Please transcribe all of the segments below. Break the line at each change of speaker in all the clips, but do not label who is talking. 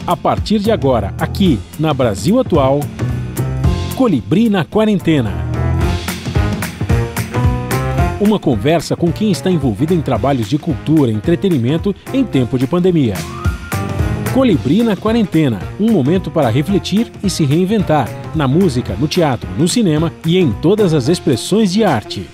A partir de agora, aqui na Brasil Atual, Colibri na Quarentena. Uma conversa com quem está envolvido em trabalhos de cultura e entretenimento em tempo de pandemia. Colibri na Quarentena, um momento para refletir e se reinventar, na música, no teatro, no cinema e em todas as expressões de arte.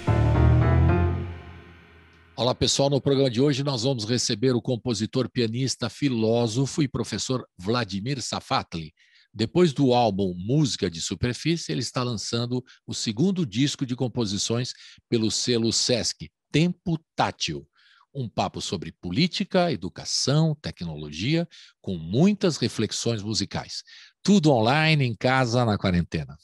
Olá pessoal, no programa de hoje nós vamos receber o compositor, pianista, filósofo e professor Vladimir Safatli. Depois do álbum Música de Superfície, ele está lançando o segundo disco de composições pelo selo Sesc, Tempo Tátil. Um papo sobre política, educação, tecnologia, com muitas reflexões musicais. Tudo online, em casa, na quarentena.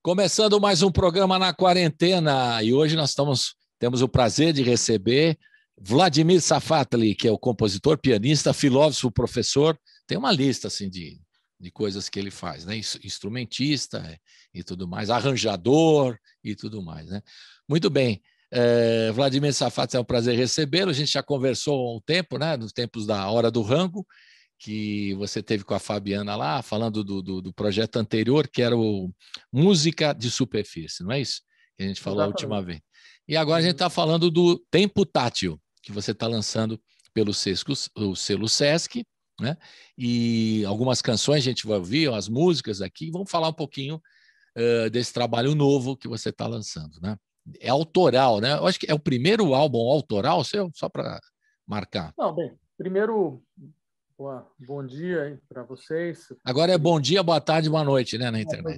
Começando mais um programa na quarentena, e hoje nós temos o prazer de receber Vladimir Safatli, que é o compositor, pianista, filósofo, professor. Tem uma lista assim, de coisas que ele faz, né? Instrumentista e tudo mais, arranjador e tudo mais, né? Muito bem. Vladimir Safatli, é um prazer recebê-lo. A gente já conversou há um tempo, né? Nos tempos da Hora do Rango, que você teve com a Fabiana lá, falando do projeto anterior, que era o Música de Superfície, não é isso? Que a gente falou a última vez. E agora a gente está falando do Tempo Tátil, que você está lançando pelo selo Sesc, né? E algumas canções a gente vai ouvir, as músicas aqui, vamos falar um pouquinho desse trabalho novo que você está lançando, né? É autoral, né? Eu acho que é o primeiro álbum autoral seu, só para marcar.
Não, bem, primeiro, bom dia para vocês.
Agora é bom dia, boa tarde, boa noite, né, na internet.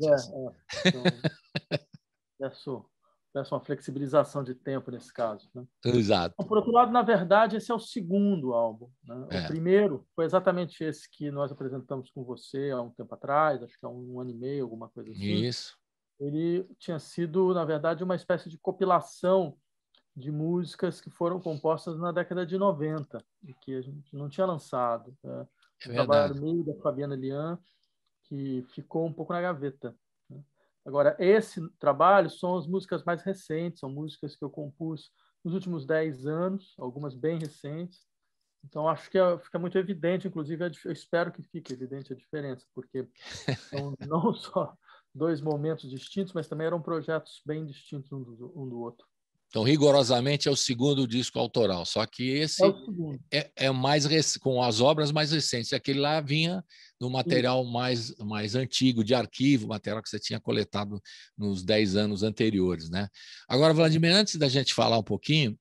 Então, peço uma flexibilização de tempo nesse caso, né?
Exato.
Então, por outro lado, na verdade, esse é o segundo álbum, né? O primeiro foi exatamente esse que nós apresentamos com você há um tempo atrás, acho que há um ano e meio, alguma coisa assim.
Isso.
Ele tinha sido, na verdade, uma espécie de compilação de músicas que foram compostas na década de 90 e que a gente não tinha lançado.
É
trabalho
verdade.
meio da Fabiana Lian, que ficou um pouco na gaveta. Agora, esse trabalho são as músicas mais recentes, são músicas que eu compus nos últimos 10 anos, algumas bem recentes. Então, acho que fica muito evidente, inclusive, eu espero que fique evidente a diferença, porque são não só dois momentos distintos, mas também eram projetos bem distintos um do outro.
Então, rigorosamente, é o segundo disco autoral, só que esse é mais com as obras mais recentes. Aquele lá vinha no material mais antigo, de arquivo, material que você tinha coletado nos 10 anos anteriores, né? Agora, Vladimir, antes da gente falar um pouquinho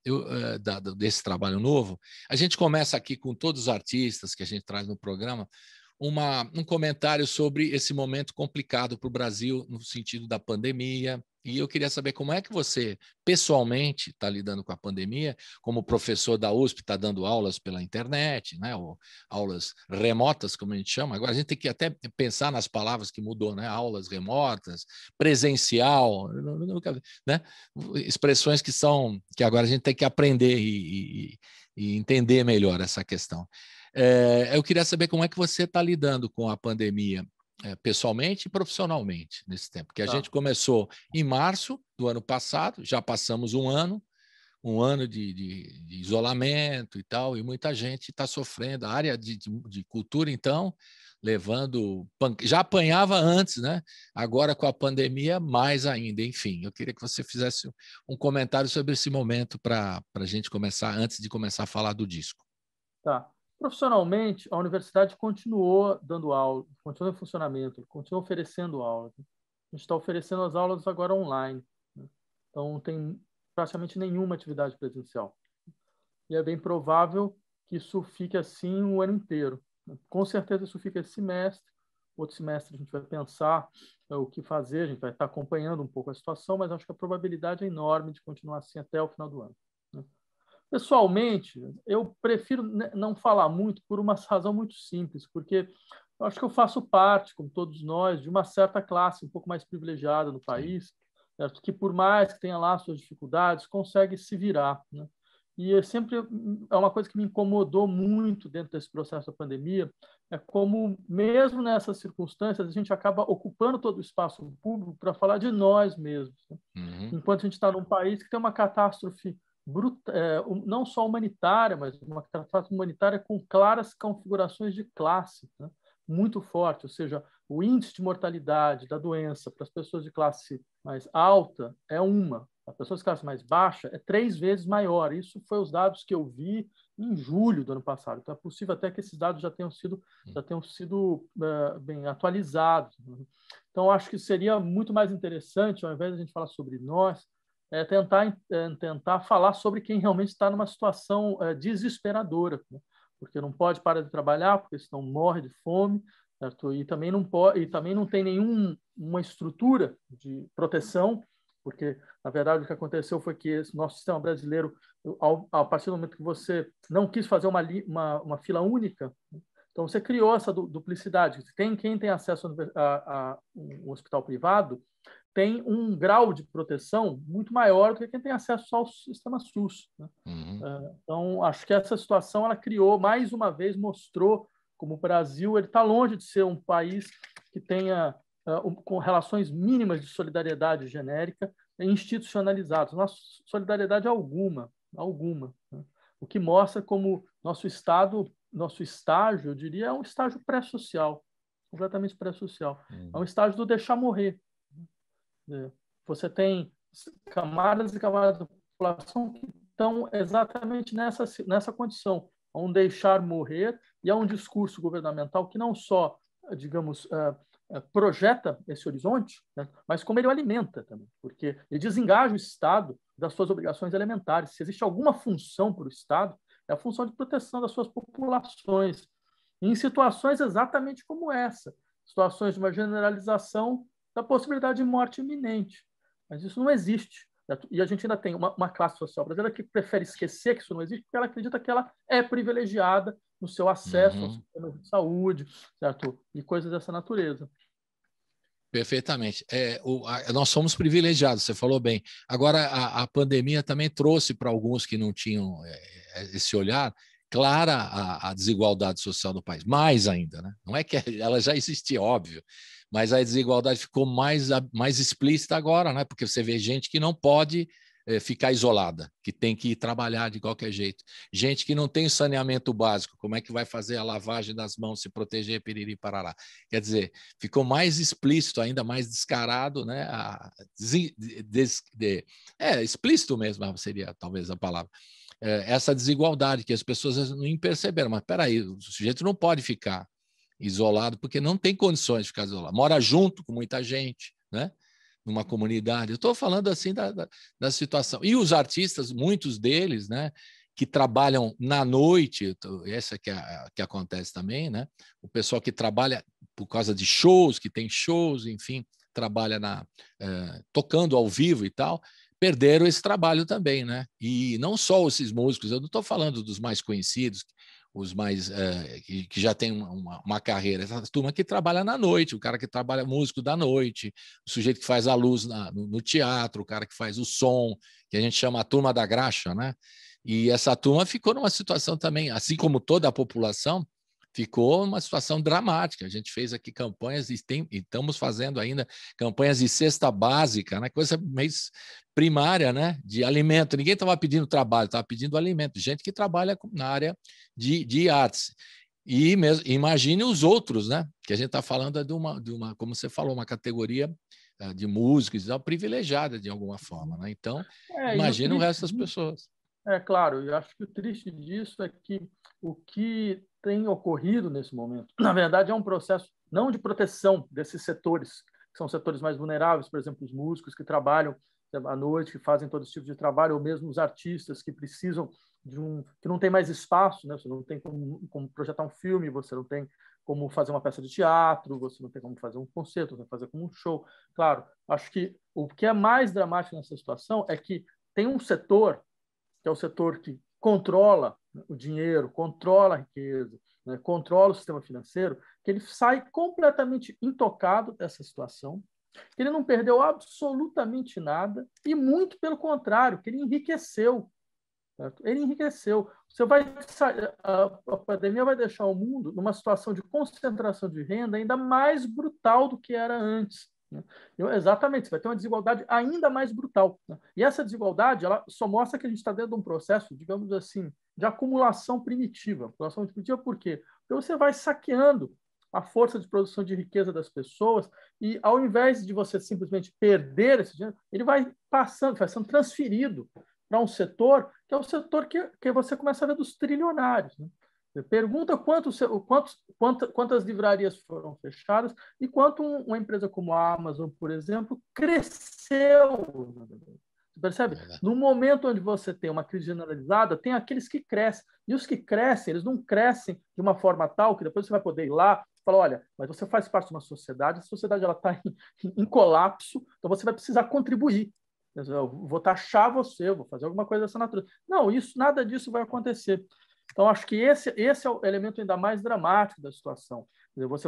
desse trabalho novo, a gente começa aqui com todos os artistas que a gente traz no programa, um comentário sobre esse momento complicado para o Brasil no sentido da pandemia. E eu queria saber como é que você, pessoalmente, está lidando com a pandemia, como professor da USP, está dando aulas pela internet, né? Ou aulas remotas, como a gente chama. Agora a gente tem que até pensar nas palavras que mudou, né? Aulas remotas, presencial, né? Expressões que agora a gente tem que aprender e entender melhor essa questão. Eu queria saber como é que você está lidando com a pandemia, pessoalmente e profissionalmente nesse tempo, porque a gente começou em março do ano passado, já passamos um ano de isolamento e tal, e muita gente está sofrendo. A área de cultura, então, já apanhava antes, né? Agora com a pandemia, mais ainda. Enfim, eu queria que você fizesse um comentário sobre esse momento para a gente começar, antes de começar a falar do disco.
Tá. Profissionalmente, a universidade continuou dando aula, continuou em funcionamento, continuou oferecendo aulas. A gente está oferecendo as aulas agora online, né? Então, não tem praticamente nenhuma atividade presencial. E é bem provável que isso fique assim o ano inteiro. Com certeza isso fica esse semestre. Outro semestre a gente vai pensar o que fazer, a gente vai estar acompanhando um pouco a situação, mas acho que a probabilidade é enorme de continuar assim até o final do ano, né? Pessoalmente, eu prefiro não falar muito por uma razão muito simples, porque eu acho que eu faço parte, como todos nós, de uma certa classe um pouco mais privilegiada no país, certo? Que, por mais que tenha lá suas dificuldades, consegue se virar, né? E sempre é uma coisa que me incomodou muito dentro desse processo da pandemia, é como, mesmo nessas circunstâncias, a gente acaba ocupando todo o espaço público para falar de nós mesmos, né? Enquanto a gente está num país que tem uma catástrofe não só humanitária, mas uma catástrofe humanitária com claras configurações de classe, né? Muito forte, ou seja, o índice de mortalidade da doença para as pessoas de classe mais alta é as pessoas de classe mais baixa é 3 vezes maior. Isso foi os dados que eu vi em julho do ano passado. Então é possível até que esses dados já tenham sido bem atualizados. Então acho que seria muito mais interessante, ao invés de a gente falar sobre nós, tentar falar sobre quem realmente está numa situação desesperadora, né? Porque não pode parar de trabalhar, porque senão morre de fome, certo? E também não tem nenhuma estrutura de proteção, porque na verdade o que aconteceu foi que esse nosso sistema brasileiro, a partir do momento que você não quis fazer uma fila única, então você criou essa duplicidade. Quem tem acesso a um hospital privado tem um grau de proteção muito maior do que quem tem acesso ao sistema SUS, né? Então, acho que essa situação ela criou, mais uma vez, mostrou como o Brasil está longe de ser um país que tenha com relações mínimas de solidariedade genérica institucionalizadas. Nossa solidariedade é alguma, né? O que mostra como nosso estágio, eu diria, é um estágio pré-social, completamente pré-social. É um estágio do deixar morrer. Você tem camadas e camadas da população que estão exatamente nessa condição, a um deixar morrer, e a um discurso governamental que não só, digamos, projeta esse horizonte, né, mas como ele o alimenta também, porque ele desengaja o Estado das suas obrigações elementares. Se existe alguma função para o Estado, é a função de proteção das suas populações, em situações exatamente como essa, situações de uma generalização da possibilidade de morte iminente. Mas isso não existe. E a gente ainda tem uma classe social brasileira que prefere esquecer que isso não existe, porque ela acredita que ela é privilegiada no seu acesso ao sistema de saúde, certo? E coisas dessa natureza.
Perfeitamente. Nós somos privilegiados, você falou bem. Agora, a pandemia também trouxe para alguns que não tinham esse olhar clara a desigualdade social do país. Mais ainda, né? Não é que ela já existia, óbvio, mas a desigualdade ficou mais explícita agora, né? Porque você vê gente que não pode ficar isolada, que tem que ir trabalhar de qualquer jeito. Gente que não tem saneamento básico, como é que vai fazer a lavagem das mãos, se proteger, piriri, parará. Quer dizer, ficou mais explícito, ainda mais descarado, né? Explícito mesmo seria talvez a palavra. Essa desigualdade que as pessoas não perceberam. Mas espera aí, o sujeito não pode ficar isolado porque não tem condições de ficar isolado. Mora junto com muita gente, né? Numa comunidade. Eu estou falando assim da situação. E os artistas, muitos deles, né, que trabalham na noite, essa que acontece também, né? O pessoal que trabalha por causa de shows, que tem shows, enfim, trabalha tocando ao vivo e tal, perderam esse trabalho também, né? E não só esses músicos, eu não estou falando dos mais conhecidos, os mais que já tem uma carreira, essa turma que trabalha na noite, o cara que trabalha músico da noite, o sujeito que faz a luz no teatro, o cara que faz o som, que a gente chama a turma da graxa, né? E essa turma ficou numa situação também, assim como toda a população, ficou uma situação dramática. A gente fez aqui campanhas e estamos fazendo ainda campanhas de cesta básica, né? Coisa meio primária, né? De alimento. Ninguém estava pedindo trabalho, estava pedindo alimento. Gente que trabalha na área de artes. E imagine os outros, né? Que a gente está falando de uma, como você falou, uma categoria de músicos privilegiada de alguma forma, né? Então, imagina o resto das pessoas.
Claro, eu acho que o triste disso é que o que tem ocorrido nesse momento, na verdade, é um processo não de proteção desses setores, que são setores mais vulneráveis, por exemplo, os músicos que trabalham à noite, que fazem todo esse tipo de trabalho, ou mesmo os artistas que precisam que não tem mais espaço, né? Você não tem como projetar um filme, você não tem como fazer uma peça de teatro, você não tem como fazer um concerto, você vai fazer como um show. Claro, acho que o que é mais dramático nessa situação é que tem um setor, que é o setor que controla o dinheiro, controla a riqueza, né, controla o sistema financeiro, que ele sai completamente intocado dessa situação, que ele não perdeu absolutamente nada e, muito pelo contrário, que ele enriqueceu. Certo? Ele enriqueceu. A pandemia vai deixar o mundo numa situação de concentração de renda ainda mais brutal do que era antes. né? Exatamente, você vai ter uma desigualdade ainda mais brutal, né? E essa desigualdade ela só mostra que a gente está dentro de um processo, digamos assim, de acumulação primitiva. Acumulação primitiva por quê? Porque você vai saqueando a força de produção de riqueza das pessoas e, ao invés de você simplesmente perder esse dinheiro, ele vai sendo transferido para um setor que é o setor que você começa a ver dos trilionários, né? Você pergunta quantas livrarias foram fechadas e quanto uma empresa como a Amazon, por exemplo, cresceu. Você percebe? No momento onde você tem uma crise generalizada, tem aqueles que crescem. E os que crescem, eles não crescem de uma forma tal que depois você vai poder ir lá e falar, olha, mas você faz parte de uma sociedade, a sociedade está em colapso, então você vai precisar contribuir. Eu vou taxar você, eu vou fazer alguma coisa dessa natureza. Não, nada disso vai acontecer. Então, acho que esse é o elemento ainda mais dramático da situação. Você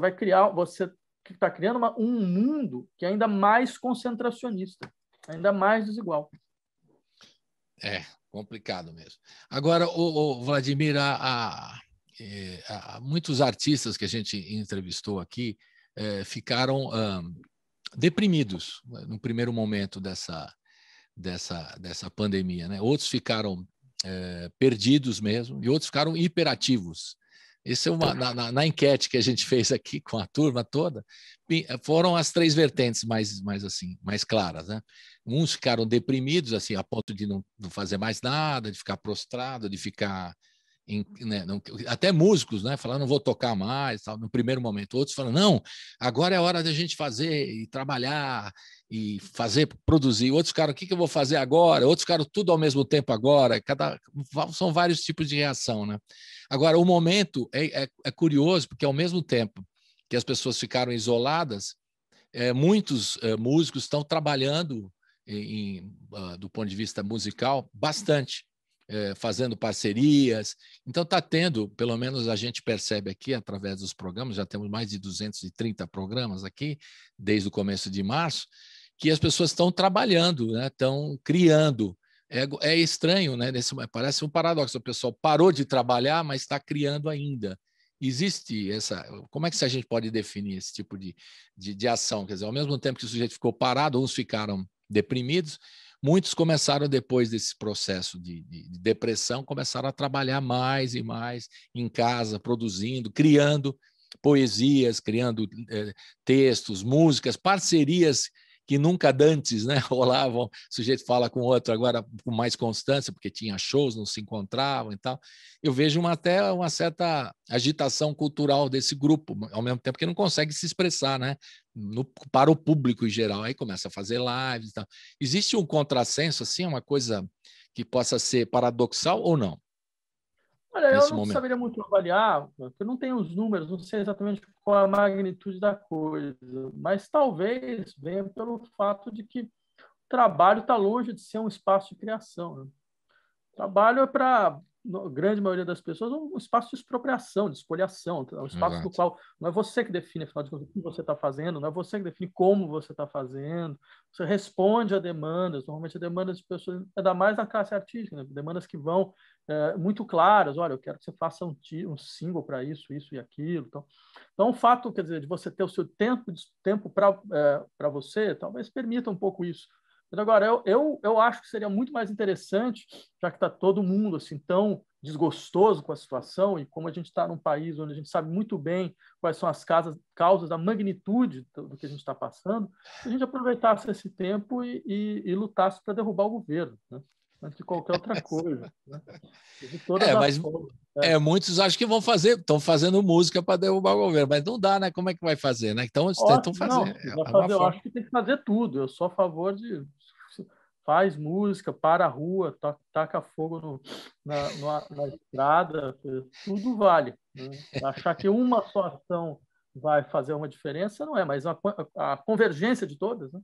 está criando um mundo que é ainda mais concentracionista, ainda mais desigual.
É complicado mesmo. Agora, o Vladimir, muitos artistas que a gente entrevistou aqui ficaram deprimidos no primeiro momento dessa pandemia, né? Outros ficaram perdidos mesmo e outros ficaram hiperativos. Isso é na enquete que a gente fez aqui com a turma toda, foram as três vertentes mais claras, né? Uns ficaram deprimidos, assim, a ponto de não fazer mais nada, de ficar prostrado, de ficar né, até músicos, né, falaram, não vou tocar mais, tal, no primeiro momento. Outros falam, não, agora é a hora da gente fazer e trabalhar e produzir. Outros ficaram, o que eu vou fazer agora? Outros ficaram tudo ao mesmo tempo agora. São vários tipos de reação, né? Agora, o momento é curioso, porque ao mesmo tempo que as pessoas ficaram isoladas, muitos músicos estão trabalhando do ponto de vista musical bastante, fazendo parcerias. Então está tendo, pelo menos a gente percebe aqui através dos programas, já temos mais de 230 programas aqui desde o começo de março, que as pessoas estão trabalhando, né? Estão criando. É estranho, né? Parece um paradoxo. O pessoal parou de trabalhar, mas está criando ainda. Existe essa... Como é que a gente pode definir esse tipo de ação? Quer dizer, ao mesmo tempo que o sujeito ficou parado, uns ficaram deprimidos, muitos começaram, depois desse processo de depressão, começaram a trabalhar mais e mais em casa, produzindo, criando poesias, criando textos, músicas, parcerias que nunca antes, né, rolavam. O sujeito fala com o outro agora com mais constância, porque tinha shows, não se encontravam e tal. Eu vejo até uma certa agitação cultural desse grupo, ao mesmo tempo que não consegue se expressar, né, para o público em geral. Aí começa a fazer lives e tal. Existe um contrassenso, assim, uma coisa que possa ser paradoxal ou não?
Olha, eu não saberia muito avaliar, porque eu não tenho os números, não sei exatamente qual a magnitude da coisa, mas talvez venha pelo fato de que o trabalho está longe de ser um espaço de criação, né? O trabalho é para a grande maioria das pessoas um espaço de expropriação, de espoliação, um espaço no qual não é você que define, afinal de contas, o que você está fazendo, não é você que define como você está fazendo, você responde a demandas, normalmente a demandas de pessoas, ainda mais na classe artística, né? Demandas que vão muito claras, olha, eu quero que você faça um single para isso e aquilo. Então, o fato, quer dizer, de você ter o seu tempo para você, talvez permita um pouco isso. Mas agora, eu acho que seria muito mais interessante, já que está todo mundo assim tão desgostoso com a situação, e como a gente está num país onde a gente sabe muito bem quais são as causas da magnitude do que a gente está passando, a gente aproveitasse esse tempo e lutasse para derrubar o governo, né? Antes de qualquer outra coisa, né? De todas as formas.
Muitos acham que estão fazendo música para derrubar o governo, mas não dá, né? Como é que vai fazer, né? Então, eles tentam fazer.
Eu acho que tem que fazer tudo. Eu sou a favor de... Faz música, para a rua, taca fogo na estrada, tudo vale, né? Achar que uma só ação vai fazer uma diferença, não é, mas a convergência de todas, né,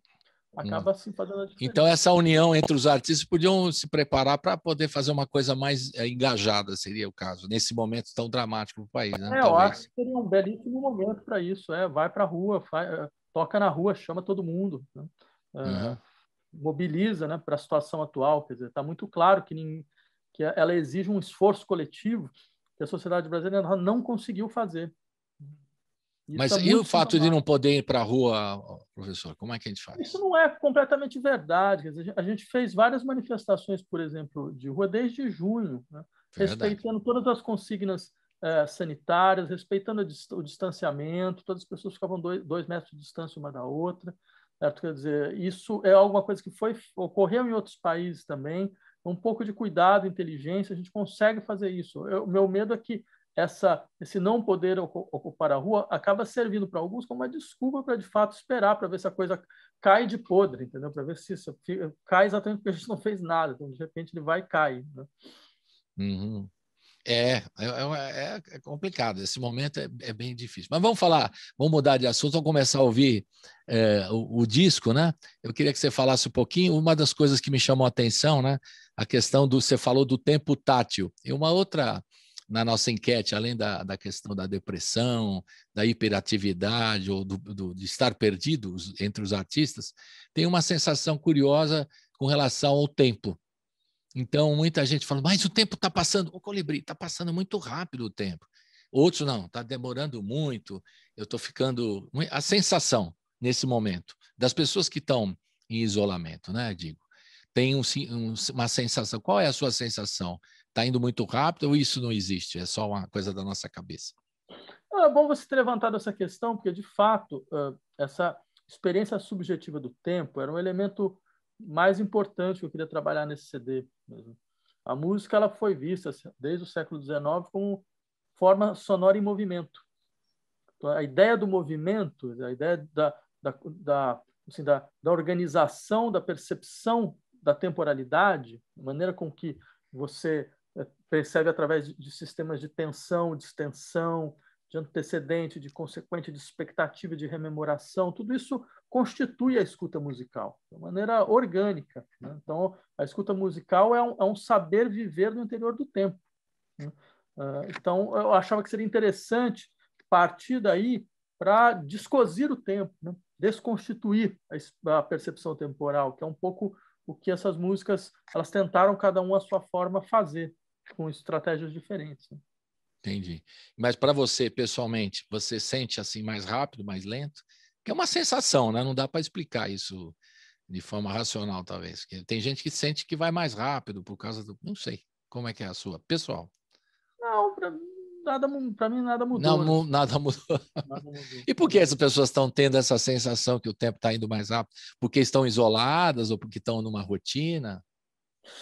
acaba assim fazendo a diferença.
Então, essa união entre os artistas podiam se preparar para poder fazer uma coisa mais engajada, seria o caso, nesse momento tão dramático para o país, né?
Eu acho que seria um belíssimo momento para isso. Vai para a rua, toca na rua, chama todo mundo, né? Mobiliza, né, para a situação atual. Quer dizer, está muito claro que ela exige um esforço coletivo que a sociedade brasileira não conseguiu fazer.
Mas e o fato de não poder ir para a rua, professor? Como é que a gente faz?
Isso não é completamente verdade. Quer dizer, a gente fez várias manifestações, por exemplo, de rua desde junho, né? Respeitando todas as consignas sanitárias, respeitando o distanciamento, todas as pessoas ficavam 2 metros de distância uma da outra. Certo? Quer dizer, isso é alguma coisa que ocorreu em outros países também. Um pouco de cuidado, inteligência, a gente consegue fazer isso. O meu medo é que esse não poder ocupar a rua acaba servindo para alguns como uma desculpa para, de fato, esperar para ver se a coisa cai de podre, entendeu? Para ver se isso cai exatamente porque a gente não fez nada. Então, de repente, ele vai e cai. Né?
Uhum. É complicado. Esse momento é bem difícil. Mas vamos mudar de assunto, vamos começar a ouvir o disco, né? Eu queria que você falasse um pouquinho. Uma das coisas que me chamou a atenção, né? A questão você falou do tempo tátil. E uma outra, na nossa enquete, além da questão da depressão, da hiperatividade ou de estar perdido entre os artistas, tem uma sensação curiosa com relação ao tempo. Então, muita gente fala, mas o tempo está passando. O Colibri, está passando muito rápido o tempo. Outros, não, está demorando muito, eu estou ficando... A sensação, nesse momento, das pessoas que estão em isolamento, né, digo, tem uma sensação. Qual é a sua sensação? Está indo muito rápido ou isso não existe? É só uma coisa da nossa cabeça?
É bom você ter levantado essa questão, porque, de fato, essa experiência subjetiva do tempo era um elemento mais importante que eu queria trabalhar nesse CD mesmo. A música ela foi vista desde o século XIX como forma sonora em movimento. Então, a ideia do movimento, a ideia da organização, da percepção da temporalidade, a maneira com que você percebe através de sistemas de tensão, de extensão, de antecedente, de consequente, de expectativa, de rememoração, tudo isso constitui a escuta musical, de maneira orgânica. Né? Então, a escuta musical é um saber viver no interior do tempo. Né? Então, eu achava que seria interessante partir daí para descosir o tempo, né? Desconstituir a percepção temporal, que é um pouco o que essas músicas elas tentaram cada uma a sua forma fazer, com estratégias diferentes. Né?
Entendi. Mas para você, pessoalmente, você sente assim mais rápido, mais lento? Que é uma sensação, né? Não dá para explicar isso de forma racional, talvez. Tem gente que sente que vai mais rápido por causa do... Não sei. Como é que é a sua, pessoal?
Não, para mim nada mudou.
Não, nada mudou. Nada mudou. E por que essas pessoas estão tendo essa sensação que o tempo está indo mais rápido? Porque estão isoladas ou porque estão numa rotina?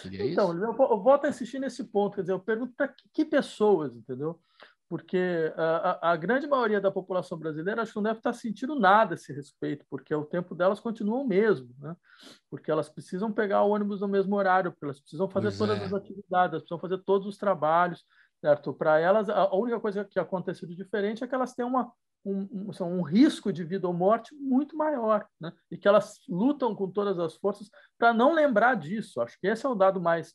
Seria
então,
isso?
eu volto a insistir nesse ponto. Quer dizer, eu pergunto para que pessoas, entendeu? Porque a grande maioria da população brasileira acho que não deve estar sentindo nada a esse respeito, porque o tempo delas continua o mesmo, né? Porque elas precisam pegar o ônibus no mesmo horário, porque elas precisam fazer todas as atividades, elas precisam fazer todos os trabalhos, certo? Para elas, a única coisa que aconteceu de diferente é que elas têm um risco de vida ou morte muito maior, né? E que elas lutam com todas as forças para não lembrar disso. Acho que esse é o dado mais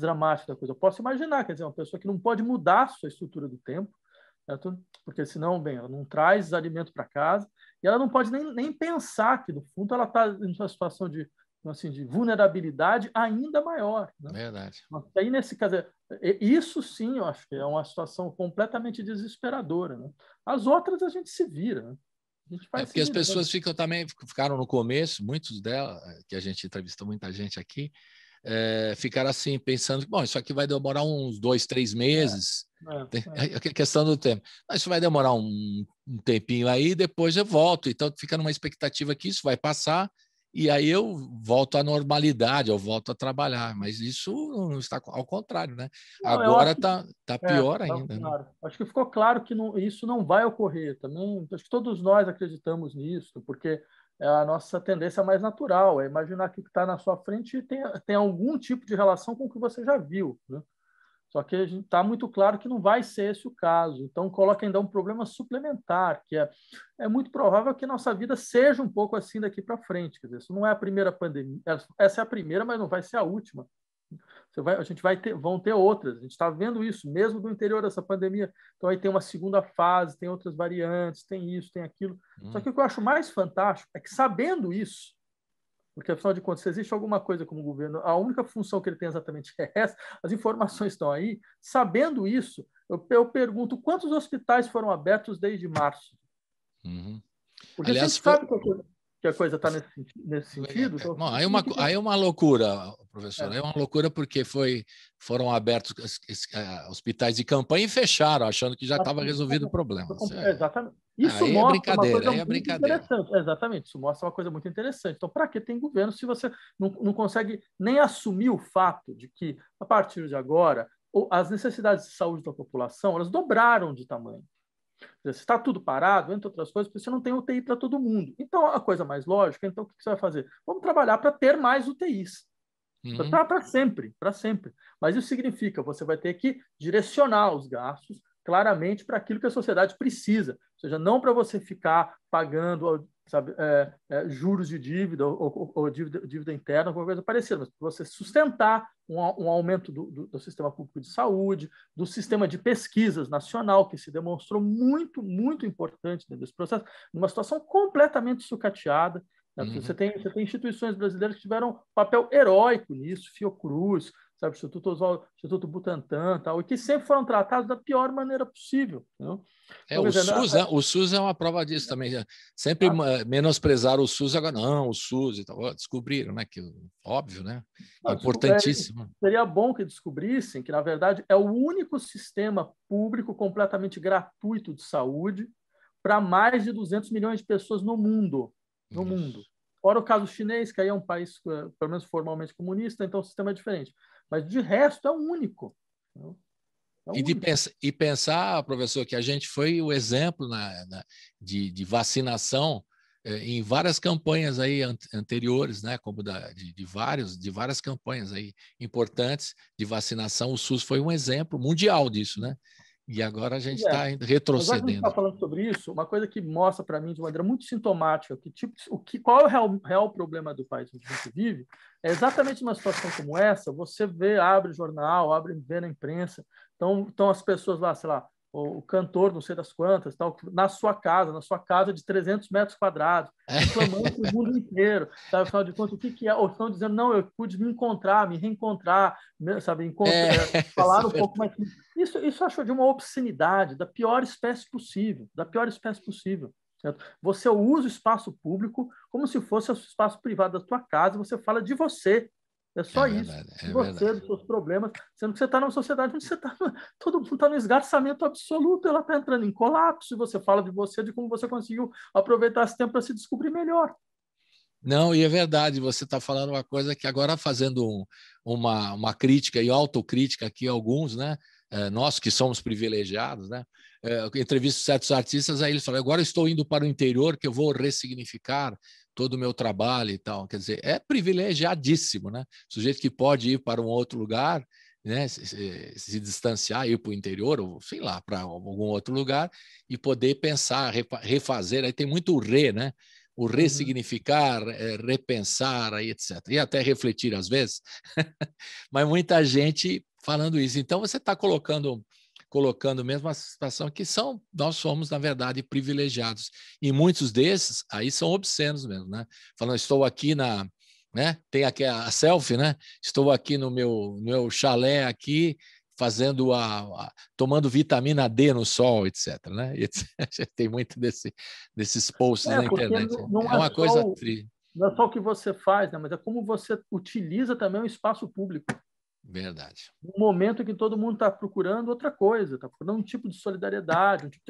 dramático da coisa. Eu posso imaginar, quer dizer, uma pessoa que não pode mudar a sua estrutura do tempo, certo? Porque senão, bem, ela não traz alimento para casa e ela não pode nem pensar que, no fundo, ela está em uma situação de vulnerabilidade ainda maior. Né?
Verdade.
Mas aí, nesse caso, isso sim, eu acho que é uma situação completamente desesperadora. Né? As outras a gente se vira. Né? A gente vai
porque as pessoas ficaram no começo, muitos delas, que a gente entrevistou muita gente aqui, ficaram assim, pensando que, bom, isso aqui vai demorar uns 2, 3 meses. A questão do tempo. Mas isso vai demorar um tempinho aí, depois eu volto. Então, fica numa expectativa que isso vai passar e aí eu volto à normalidade, eu volto a trabalhar. Mas isso não está ao contrário, né? Não, agora está pior ainda.
Claro.
Né?
Acho que ficou claro que isso não vai ocorrer também. Acho que todos nós acreditamos nisso, porque é a nossa tendência mais natural, é imaginar que o que está na sua frente tem algum tipo de relação com o que você já viu. Né? Só que está muito claro que não vai ser esse o caso. Então, coloca ainda um problema suplementar, que é muito provável que nossa vida seja um pouco assim daqui para frente. Quer dizer, isso não é a primeira pandemia, essa é a primeira, mas não vai ser a última. Vão ter outras. A gente está vendo isso, mesmo do interior dessa pandemia. Então, aí tem uma segunda fase, tem outras variantes, tem isso, tem aquilo. Só que o que eu acho mais fantástico é que, sabendo isso, porque, afinal de contas, se existe alguma coisa como governo, a única função que ele tem exatamente é essa, as informações estão aí. Sabendo isso, eu pergunto quantos hospitais foram abertos desde março?
Uhum.
Porque
Aliás,
a gente sabe que a coisa está nesse sentido. Então,
bom, aí é uma loucura, professor. É uma loucura porque foram abertos hospitais de campanha e fecharam, achando que já estava resolvido o problema.
Exatamente. Isso
Aí é
mostra uma
brincadeira,
coisa
aí é
muito
brincadeira.
interessante. Exatamente, isso mostra uma coisa muito interessante. Então, para que tem governo se você não consegue nem assumir o fato de que, a partir de agora, as necessidades de saúde da população elas dobraram de tamanho? Se está tudo parado, entre outras coisas, porque você não tem UTI para todo mundo. Então, a coisa mais lógica, então, o que você vai fazer? Vamos trabalhar para ter mais UTIs. Para sempre, para sempre. Mas isso significa você vai ter que direcionar os gastos claramente para aquilo que a sociedade precisa. Ou seja, não para você ficar pagando, sabe, juros de dívida ou dívida interna, alguma coisa parecida, mas para você sustentar um aumento do sistema público de saúde, do sistema de pesquisas nacional, que se demonstrou muito, muito importante dentro desse processo, numa situação completamente sucateada. Você tem instituições brasileiras que tiveram um papel heróico nisso, Fiocruz, sabe, Instituto Butantan, tal, e que sempre foram tratados da pior maneira possível. Não?
Então, o SUS é uma prova disso também. Sempre menosprezaram o SUS, agora não, o SUS e tal. Descobriram, né? Que, óbvio, né? Importantíssimo.
Seria bom que descobrissem que, na verdade, é o único sistema público completamente gratuito de saúde para mais de 200 milhões de pessoas no mundo. No mundo. Fora o caso chinês, que aí é um país, pelo menos formalmente comunista, então o sistema é diferente. Mas, de resto, é o único.
E pensar, professor, que a gente foi o exemplo de vacinação em várias campanhas aí anteriores, né? Como de várias campanhas aí importantes de vacinação. O SUS foi um exemplo mundial disso, né? E agora a gente está retrocedendo.
Já que a gente está falando sobre isso, uma coisa que mostra para mim de maneira muito sintomática qual é o real problema do país onde a gente vive, é exatamente uma situação como essa, você abre jornal, vê na imprensa, então as pessoas lá, sei lá, o cantor não sei das quantas, tal, na sua casa de 300 metros quadrados, reclamando para o mundo inteiro, sabe, afinal de contas, o que é? Ou estão dizendo, não, eu pude me reencontrar, sabe, falar um pouco mais... Isso achou de uma obscenidade da pior espécie possível, certo? Você usa o espaço público como se fosse o espaço privado da tua casa, e você fala de você. É só isso. De você, dos seus problemas, sendo que você está numa sociedade onde todo mundo está no esgarçamento absoluto, ela está entrando em colapso, e você fala de você, de como você conseguiu aproveitar esse tempo para se descobrir melhor.
Não, e é verdade, você está falando uma coisa que agora fazendo uma crítica e autocrítica aqui, alguns, né? Nós que somos privilegiados, né? Entrevisto certos artistas, aí eles falam, agora eu estou indo para o interior que eu vou ressignificar todo o meu trabalho e tal. Quer dizer, é privilegiadíssimo, né? Sujeito que pode ir para um outro lugar, né? Se distanciar, ir para o interior, ou sei lá, para algum outro lugar, e poder pensar, refazer, aí tem muito né? O ressignificar, repensar, aí, etc. E até refletir às vezes, mas muita gente falando isso. Então, você está colocando mesmo a situação que nós somos, na verdade, privilegiados. E muitos desses aí são obscenos mesmo, né? Falando, estou aqui né? Tem aqui a selfie, né? Estou aqui no meu chalé aqui, fazendo tomando vitamina D no sol, etc. Né? Tem muito desses posts na internet.
Não
é uma coisa
triste. Não é só o que você faz, né? Mas é como você utiliza também o espaço público.
Verdade.
No momento em que todo mundo está procurando outra coisa, está procurando um tipo de solidariedade, um tipo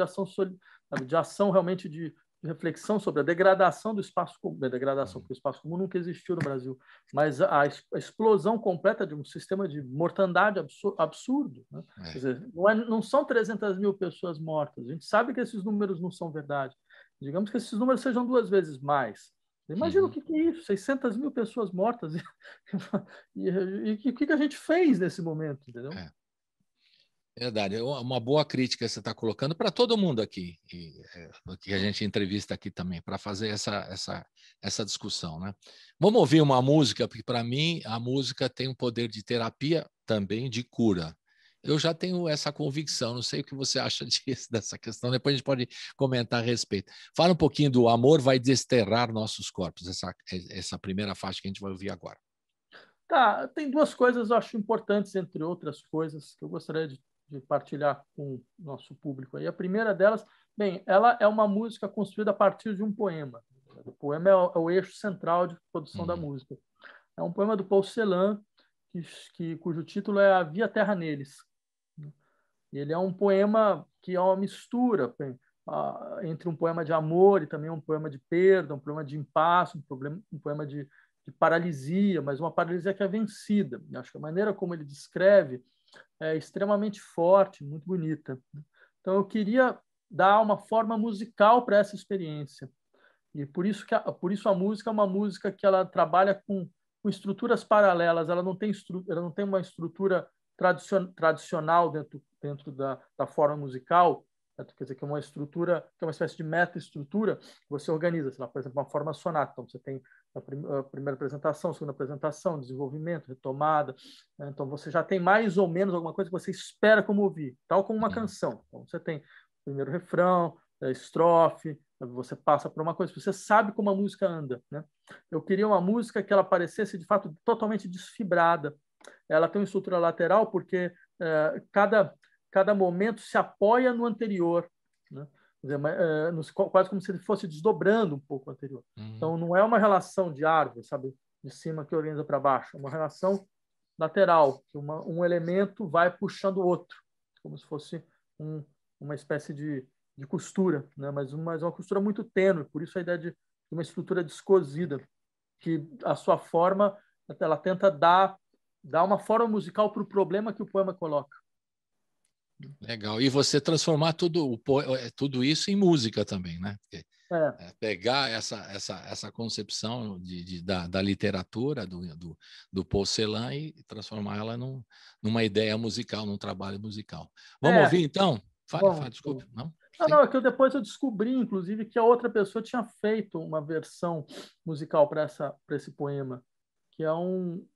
de ação realmente de reflexão sobre a degradação do espaço comum, porque o espaço comum nunca existiu no Brasil, mas a explosão completa de um sistema de mortandade absurdo. Né? Quer dizer, não são 300 mil pessoas mortas, a gente sabe que esses números não são verdade. Digamos que esses números sejam 2 vezes mais. Imagina o que é isso, 600 mil pessoas mortas. E o que a gente fez nesse momento, entendeu?
Verdade. Uma boa crítica você está colocando para todo mundo aqui, que a gente entrevista aqui também, para fazer essa discussão. Né? Vamos ouvir uma música, porque para mim a música tem um poder de terapia também, de cura. Eu já tenho essa convicção, não sei o que você acha dessa questão, depois a gente pode comentar a respeito. Fala um pouquinho do Amor Vai Desterrar Nossos Corpos, essa primeira faixa que a gente vai ouvir agora.
Tá, tem 2 coisas eu acho importantes, entre outras coisas, que eu gostaria de de partilhar com o nosso público. E a primeira delas, bem, ela é uma música construída a partir de um poema. O poema é o eixo central de produção da música. É um poema do Paul Celan, cujo título é A Via Terra Neles. Ele é um poema que é uma mistura entre um poema de amor e também um poema de perda, um poema de impasse, um poema de paralisia, mas uma paralisia que é vencida. Eu acho que a maneira como ele descreve é extremamente forte, muito bonita. Então, eu queria dar uma forma musical para essa experiência. E por isso a música é uma música que ela trabalha com estruturas paralelas. Ela não tem uma estrutura tradicional dentro da forma musical, quer dizer, que é uma estrutura, que é uma espécie de meta-estrutura que você organiza, sei lá, por exemplo, uma forma sonata. Então, você tem a primeira apresentação, a segunda apresentação, desenvolvimento, retomada. Né? Então, você já tem mais ou menos alguma coisa que você espera como ouvir, tal como uma canção. Então, você tem o primeiro refrão, a estrofe, você passa por uma coisa, você sabe como a música anda. Né? Eu queria uma música que ela parecesse, de fato, totalmente desfibrada. Ela tem uma estrutura lateral porque cada momento se apoia no anterior, né? Quase como se ele fosse desdobrando um pouco o anterior. Então, não é uma relação de árvore, sabe, de cima que organiza para baixo, é uma relação lateral, que um elemento vai puxando o outro, como se fosse uma espécie de costura, né? Mas uma costura muito tênue, por isso a ideia de uma estrutura descosida, que a sua forma, ela tenta dar uma forma musical para o problema que o poema coloca.
Legal. E você transformar tudo isso em música também, né? Pegar essa concepção da literatura do Paul Celan e transformar ela numa ideia musical, num trabalho musical. Vamos ouvir, então? Fala, desculpe.
Não, é que depois eu descobri, inclusive, que a outra pessoa tinha feito uma versão musical para esse poema, que é um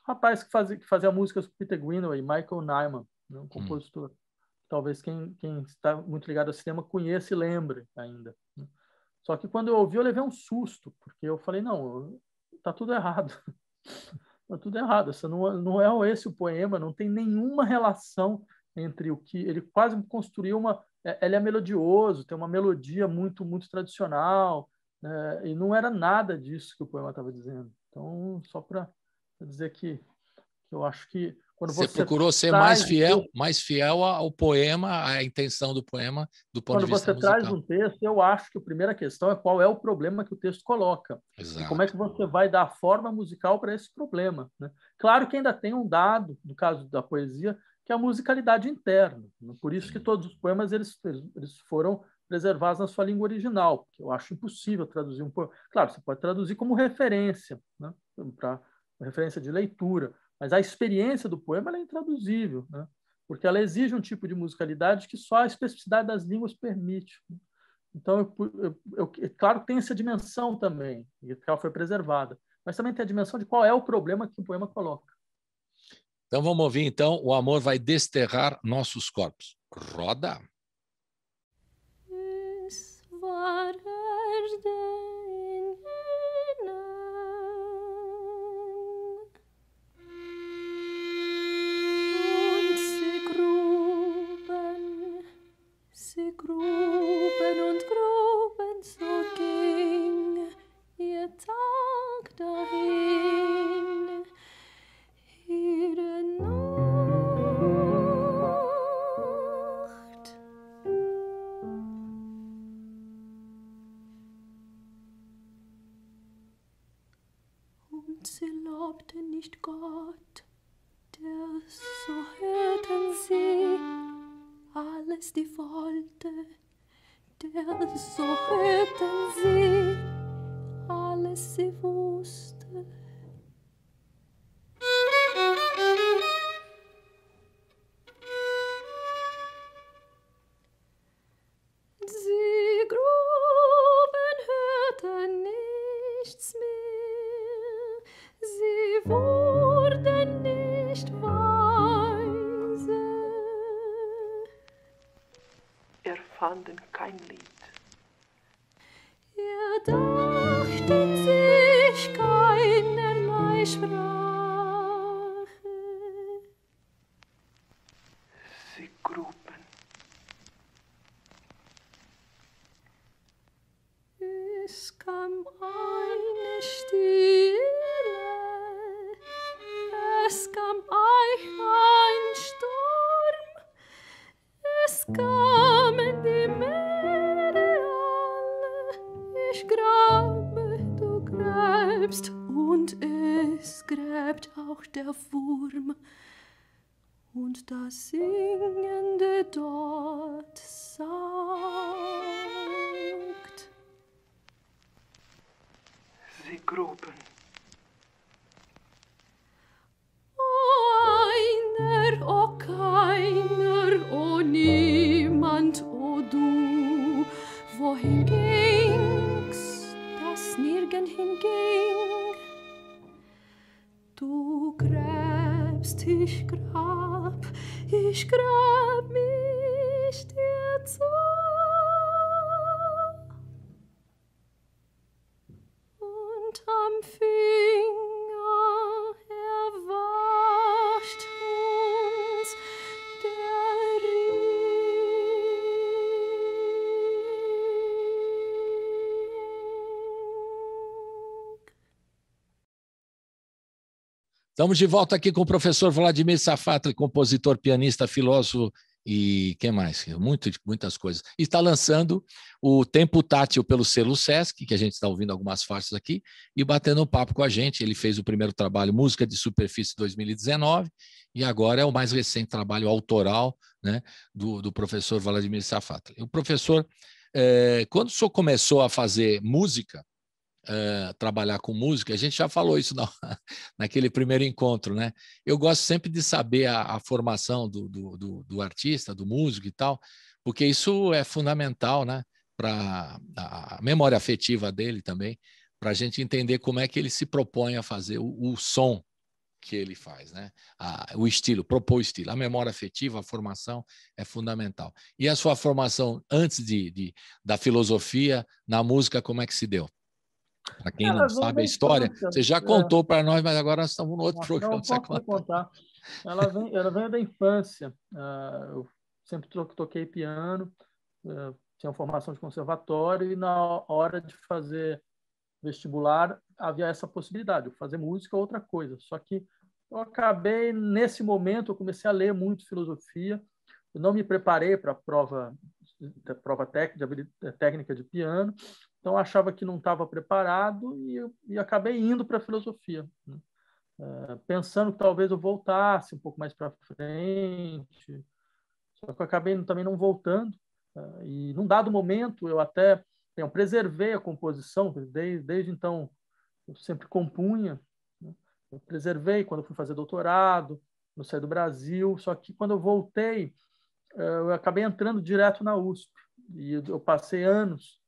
rapaz que fazia músicas para Peter Greenaway, Michael Nyman, né, um compositor. Talvez quem está muito ligado ao cinema conheça e lembre ainda. Só que quando eu ouvi, eu levei um susto, porque eu falei, não, está tudo errado. Está tudo errado. Não é esse o poema, não tem nenhuma relação entre o que... Ele quase construiu ele é melodioso, tem uma melodia muito, muito tradicional, né, e não era nada disso que o poema estava dizendo. Então, só para dizer que eu acho que quando você
procurou ser mais fiel ao poema, à intenção do poema, do ponto de vista musical.
Quando você traz um texto, eu acho que a primeira questão é qual é o problema que o texto coloca.
Exato.
E como é que você vai dar forma musical para esse problema. Né? Claro que ainda tem um dado, no caso da poesia, que é a musicalidade interna. Né? Por isso que todos os poemas eles foram preservados na sua língua original, porque eu acho impossível traduzir um poema. Claro, você pode traduzir como referência, né? Para referência de leitura, mas a experiência do poema é intraduzível, né? Porque ela exige um tipo de musicalidade que só a especificidade das línguas permite. Então, claro que tem essa dimensão também, e ela foi preservada, mas também tem a dimensão de qual é o problema que o poema coloca.
Então, vamos ouvir, então, O Amor Vai Desterrar Nossos Corpos. Roda!
Sie gruben und gruben, so ging ihr Tag dahin. Ihre Nacht. Und sie lobten nicht Gott, der so hörten sie alles die wollte, der so hörten sie, alles sie wusste. Sie gruben, hörten nichts mehr, sie wurden nicht weise.
Fanden kein Lied.
Dachten sich keinerlei Sprache.
Sie
Es kam eine Stille, es kam ein Sturm, es kamen die Meere alle. Ich grabe, du gräbst, und es gräbt auch der Wurm. Und das Singende dort sagt:
Sie gruben.
O keiner, o niemand, o du, wohin ging's, das nirgend hinging? Du gräbst, ich grab mich dir zu. Und am Finger erwacht uns der Ring.
Estamos de volta aqui com o professor Vladimir Safatli, compositor, pianista, filósofo e quem mais? Muitas coisas. E está lançando o Tempo Tátil pelo selo Sesc, que a gente está ouvindo algumas faixas aqui, e batendo um papo com a gente. Ele fez o primeiro trabalho, Música de Superfície 2019, e agora é o mais recente trabalho autoral, né, do professor Vladimir Safatli. O professor, quando o senhor começou a fazer música, trabalhar com música, a gente já falou isso naquele primeiro encontro, né? Eu gosto sempre de saber a formação do artista, do músico e tal, porque isso é fundamental, né? Para a memória afetiva dele também, para a gente entender como é que ele se propõe a fazer o som que ele faz, né? O estilo, propor o estilo. A memória afetiva, a formação é fundamental. E a sua formação antes da filosofia, na música, como é que se deu? Para quem não sabe a história, você já contou para nós, mas agora nós estamos no outro programa.
Não posso contar. Ela vem da infância. Eu sempre toquei piano, tinha formação de conservatório, e na hora de fazer vestibular havia essa possibilidade, fazer música ou outra coisa. Só que eu acabei, nesse momento, eu comecei a ler muito filosofia. Eu não me preparei para a prova técnica de piano, então eu achava que não estava preparado e acabei indo para a filosofia, né? Pensando que talvez eu voltasse um pouco mais para frente, só que eu acabei também não voltando, e num dado momento eu até preservei a composição, desde então eu sempre compunha, né? Eu preservei quando eu fui fazer doutorado, eu saí do Brasil, só que quando eu voltei, eu acabei entrando direto na USP, e eu passei anos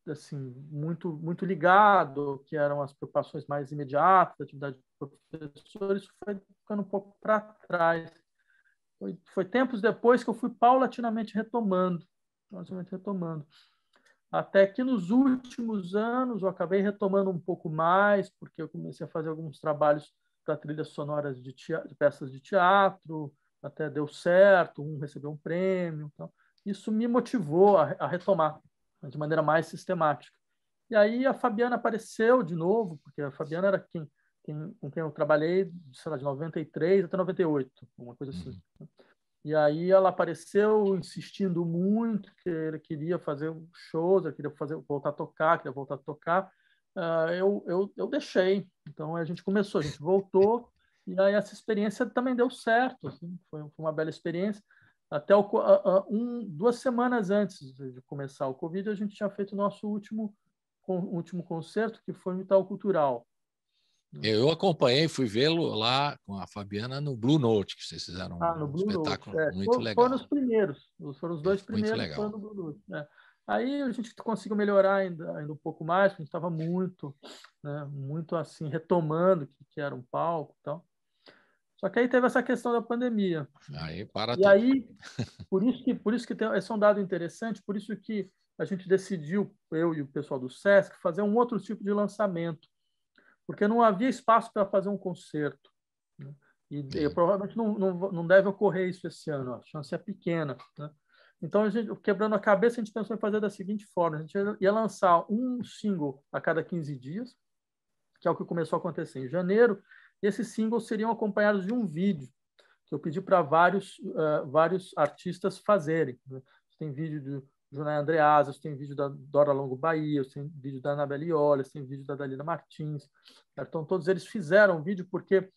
assim, muito ligado, que eram as preocupações mais imediatas da atividade de professor. Isso foi ficando um pouco para trás. Foi tempos depois que eu fui paulatinamente retomando. Até que nos últimos anos eu acabei retomando um pouco mais, porque eu comecei a fazer alguns trabalhos para trilhas sonoras de peças de teatro, até deu certo, recebeu um prêmio. Então, isso me motivou a retomar de maneira mais sistemática. E aí a Fabiana apareceu de novo, porque a Fabiana era com quem eu trabalhei, sei lá, de 93 até 98, uma coisa assim. E aí ela apareceu insistindo muito, que ele queria fazer shows, ele queria voltar a tocar. Eu deixei. Então a gente voltou, e aí essa experiência também deu certo. Assim, foi uma bela experiência. Até 2 semanas antes de começar o Covid, a gente tinha feito o nosso último concerto, que foi no Itaú Cultural.
Eu acompanhei, fui vê-lo lá com a Fabiana no Blue Note, que vocês fizeram um espetáculo muito legal.
Foram os primeiros, foram os 2 primeiros, foram no Blue Note. Aí a gente conseguiu melhorar ainda um pouco mais, porque a gente estava muito assim, retomando o que era um palco e tal. Só que aí teve essa questão da pandemia. Aí, por isso que esse é um dado interessante, por isso que a gente decidiu, eu e o pessoal do Sesc, fazer um outro tipo de lançamento, porque não havia espaço para fazer um concerto, né? E provavelmente não deve ocorrer isso esse ano, a chance é pequena, né? Então, quebrando a cabeça, a gente pensou em fazer da seguinte forma: a gente ia lançar um single a cada 15 dias, que é o que começou a acontecer em janeiro, e esses singles seriam acompanhados de um vídeo, que eu pedi para vários artistas fazerem, né? Tem vídeo do Jonay Andreasa, tem vídeo da Dora Longo Bahia, tem vídeo da Anabelle Olhas, tem vídeo da Dalila Martins. Então, todos eles fizeram vídeo porque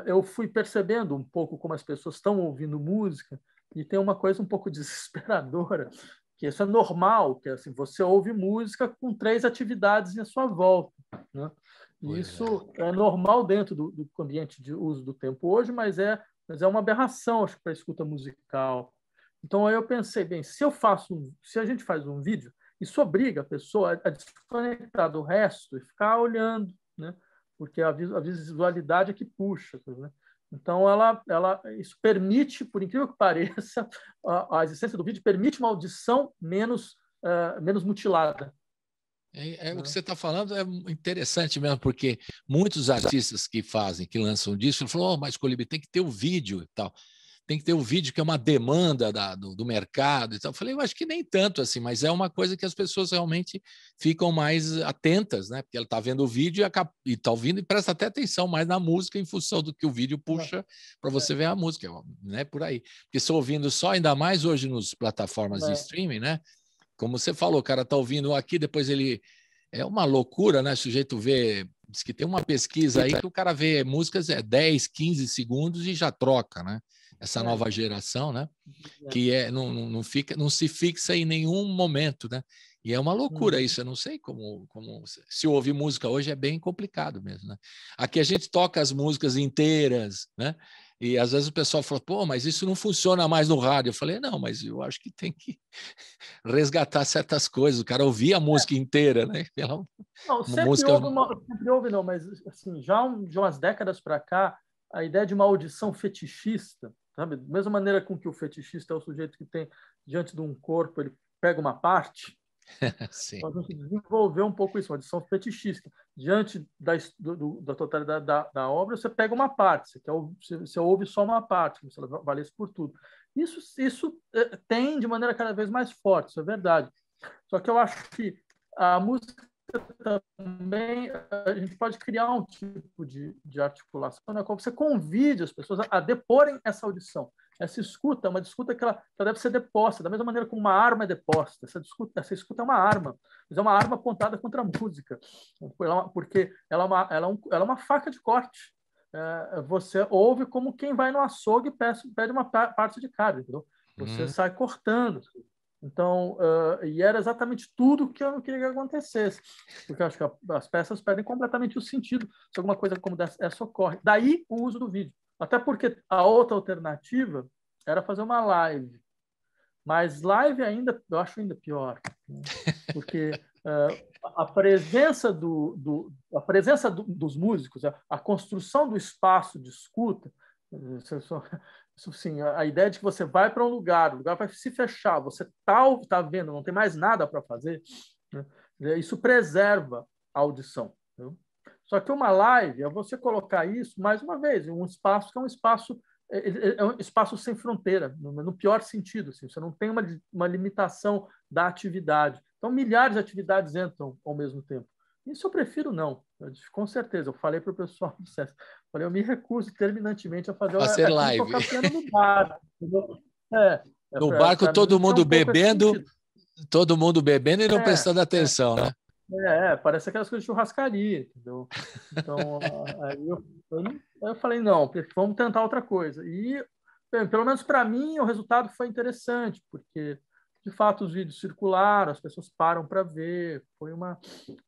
eu fui percebendo um pouco como as pessoas estão ouvindo música, e tem uma coisa um pouco desesperadora, que isso é normal, que é assim, você ouve música com 3 atividades à sua volta, né? E isso é normal dentro do ambiente de uso do tempo hoje, mas é uma aberração, acho, para a escuta musical. Então, aí eu pensei, bem, se a gente faz um vídeo, isso obriga a pessoa a desconectar do resto e ficar olhando, né? Porque a visualidade é que puxa, né? Então, isso permite, por incrível que pareça, a existência do vídeo permite uma audição menos mutilada.
O que você está falando é interessante mesmo, porque muitos artistas que lançam disco, falam, mas Colibri, tem que ter o vídeo e tal. Tem que ter o vídeo, que é uma demanda do mercado e tal. Eu falei, eu acho que nem tanto assim, mas é uma coisa que as pessoas realmente ficam mais atentas, né? Porque ela está vendo o vídeo e está ouvindo e presta até atenção mais na música em função do que o vídeo puxa para você ver a música, né? Por aí. Porque se ouvindo só, ainda mais hoje nas plataformas de streaming, né? Como você falou, o cara está ouvindo aqui, depois ele... É uma loucura, né? O sujeito vê... Diz que tem uma pesquisa aí que o cara vê músicas 10, 15 segundos e já troca, né? Essa nova geração, né? Que não se fixa em nenhum momento, né? E é uma loucura isso. Eu não sei como se ouvir música hoje é bem complicado mesmo, né? Aqui a gente toca as músicas inteiras, né? E às vezes o pessoal fala, pô, mas isso não funciona mais no rádio. Eu falei, não, mas eu acho que tem que resgatar certas coisas. O cara ouvia a música inteira, né?
Não, sempre houve, não, mas assim, já de umas décadas para cá, a ideia de uma audição fetichista, sabe? Da mesma maneira com que o fetichista é o sujeito que tem diante de um corpo, ele pega uma parte.
Sim.
A gente desenvolveu um pouco isso, uma audição fetichista. Diante da totalidade da obra, você pega uma parte, você ouve só uma parte, como se ela valesse por tudo. Isso tem de maneira cada vez mais forte, isso é verdade. Só que eu acho que a música também, a gente pode criar um tipo de articulação, né, como você convide as pessoas a deporem essa audição. Essa escuta é uma escuta que ela deve ser deposta, da mesma maneira como uma arma é deposta. Essa escuta é uma arma, mas é uma arma apontada contra a música, porque ela é uma faca de corte. Você ouve como quem vai no açougue e pede uma parte de carne, entendeu? Você sai cortando. Então, e era exatamente tudo que eu não queria que acontecesse, porque eu acho que as peças perdem completamente o sentido se alguma coisa como essa ocorre. Daí o uso do vídeo. Até porque a outra alternativa era fazer uma live. Mas live eu acho ainda pior, né? Porque a presença dos músicos, a construção do espaço de escuta, sim, a ideia de que você vai para um lugar, o lugar vai se fechar, você tá vendo, não tem mais nada para fazer, né? Isso preserva a audição, né? Só que uma live é você colocar isso, mais uma vez, em um espaço que é um espaço sem fronteira, no pior sentido. Assim, você não tem uma limitação da atividade. Então, milhares de atividades entram ao mesmo tempo. Isso eu prefiro não, com certeza. Eu falei para o pessoal do SESC, eu me recuso terminantemente a fazer
live.
Tocar piano no bar.
No barco, todo mundo bebendo e não prestando atenção, né?
Parece aquelas coisas de churrascaria, entendeu? Então, aí eu falei, não, vamos tentar outra coisa. E, bem, pelo menos para mim, o resultado foi interessante, porque, de fato, os vídeos circularam, as pessoas param para ver.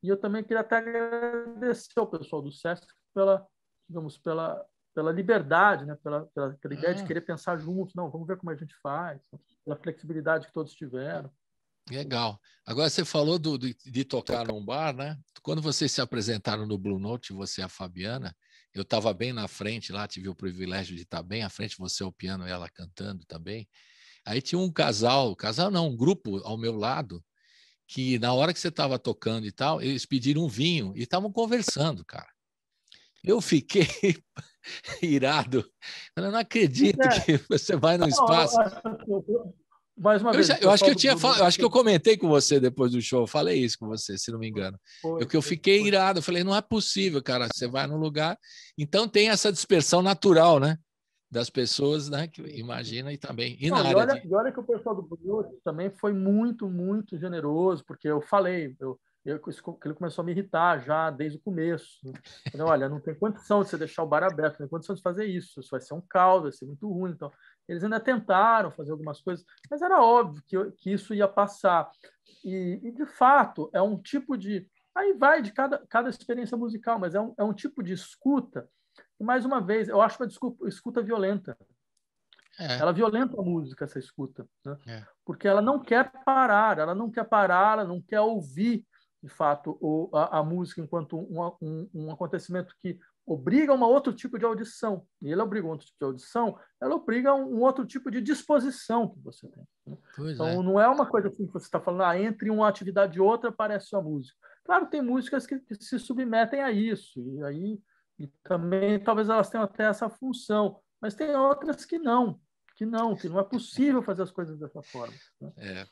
E eu também queria até agradecer ao pessoal do SESC pela liberdade, né? pela ideia de querer pensar juntos. Não, vamos ver como a gente faz, pela flexibilidade que todos tiveram.
Legal. Agora você falou de tocar num bar, né? Quando vocês se apresentaram no Blue Note, você e a Fabiana, eu estava bem na frente lá, tive o privilégio de estar bem à frente, você ao piano e ela cantando também. Aí tinha um um grupo ao meu lado, que na hora que você estava tocando e tal, eles pediram um vinho e estavam conversando, cara. Eu fiquei irado. Eu não acredito que você vai no espaço.
mais uma vez,
eu acho que eu acho que eu comentei com você depois do show, eu falei isso com você, se não me engano. Eu fiquei irado, eu falei, não é possível, cara, você vai num lugar, então tem essa dispersão natural, né, das pessoas, né, que imagina e também. E
não,
na
e olha que o pessoal do Bruno também foi muito, muito generoso, porque eu falei, ele começou a me irritar já desde o começo. Né? Falei, olha, não tem condição de você deixar o bar aberto, não tem condição de fazer isso vai ser um caos, vai ser muito ruim. Então, eles ainda tentaram fazer algumas coisas, mas era óbvio que isso ia passar. E, de fato, é um tipo de... Aí vai de cada experiência musical, mas é um tipo de escuta que, mais uma vez, eu acho uma escuta violenta. Ela violenta a música, essa escuta, né? Porque ela não quer parar, ela não quer ouvir, de fato, a música enquanto um acontecimento que obriga a um outro tipo de audição. E ele obriga um outro tipo de audição, ela obriga um outro tipo de disposição que você tem. Né? Então, não é uma coisa assim que você está falando, entre uma atividade e outra aparece a música. Claro, tem músicas que se submetem a isso, e também talvez elas tenham até essa função, mas tem outras que não é possível fazer as coisas dessa forma. Né?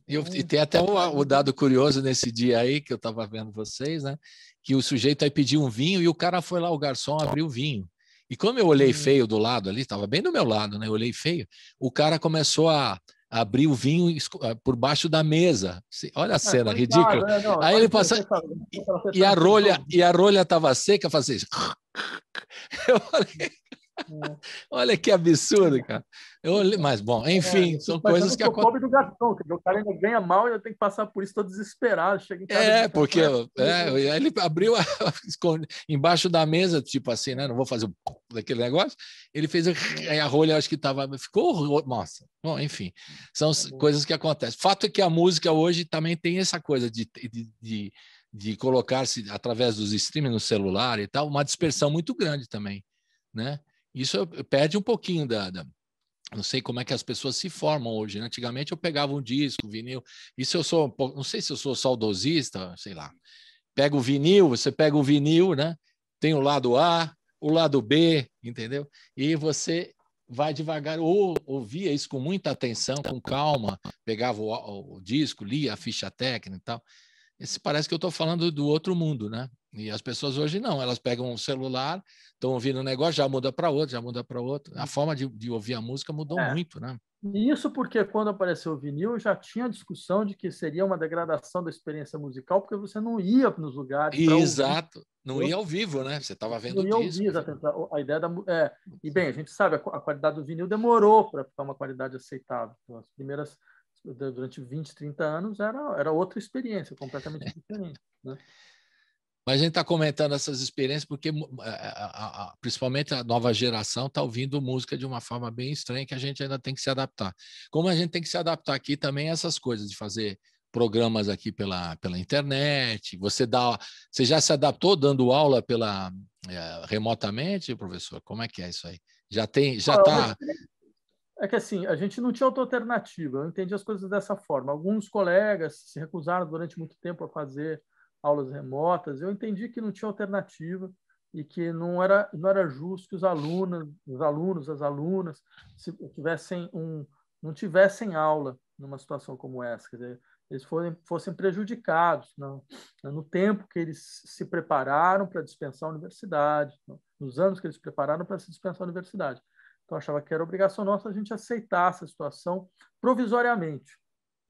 E tem até o dado curioso nesse dia aí, que eu estava vendo vocês, né? Que o sujeito aí pediu um vinho e o cara foi lá, o garçom abriu o vinho. E como eu olhei feio do lado ali, estava bem do meu lado, né? Eu olhei feio, o cara começou a abrir o vinho por baixo da mesa. Olha a cena, ridícula. Aí ele passa... E a rolha estava seca, fazia isso. Eu falei... Olha que absurdo, cara. Mas, bom, enfim, são coisas que acontecem.
Pobre do garçom, o cara ainda ganha mal e eu tenho que passar por isso, todo desesperado. Chega em casa
porque ele abriu embaixo da mesa, tipo assim, né? Não vou fazer daquele negócio. Ele fez a rolha, acho que ficou. Nossa, bom, enfim, são coisas que acontecem. Fato é que a música hoje também tem essa coisa de colocar-se através dos streaming no celular e tal, uma dispersão muito grande também, né? Isso perde um pouquinho não sei como é que as pessoas se formam hoje. Né? Antigamente eu pegava um disco, vinil. Isso eu sou, não sei se eu sou saudosista, sei lá. Pega o vinil, você pega o vinil, né? Tem o lado A, o lado B, entendeu? E você vai devagar, ou ouvia isso com muita atenção, com calma, pegava o disco, lia a ficha técnica e tal. Parece que eu estou falando do outro mundo, né? E as pessoas hoje não, elas pegam um celular, estão ouvindo um negócio, já muda para outro, já muda para outro. A forma de ouvir a música mudou muito, né?
Isso porque quando apareceu o vinil, já tinha discussão de que seria uma degradação da experiência musical, porque você não ia nos lugares.
Exato, não ia ao vivo, né? Você estava vendo o disco.
A ideia E bem, a gente sabe, a qualidade do vinil demorou para ficar uma qualidade aceitável. Então, as primeiras, durante 20, 30 anos, era outra experiência, completamente diferente, né?
Mas a gente está comentando essas experiências porque, principalmente, a nova geração está ouvindo música de uma forma bem estranha que a gente ainda tem que se adaptar. Como a gente tem que se adaptar aqui também a essas coisas, de fazer programas aqui pela internet. Você já se adaptou dando aula remotamente, professor? Como é que é isso aí? Já está...
É que assim, a gente não tinha outra alternativa. Eu entendi as coisas dessa forma. Alguns colegas se recusaram durante muito tempo a fazer aulas remotas. Eu entendi que não tinha alternativa e que não era justo que os alunos, as alunas, não tivessem aula numa situação como essa. Quer dizer, eles fossem prejudicados no tempo que eles se prepararam para dispensar a universidade, nos anos que eles se prepararam para se dispensar a universidade. Então, eu achava que era obrigação nossa a gente aceitar essa situação provisoriamente,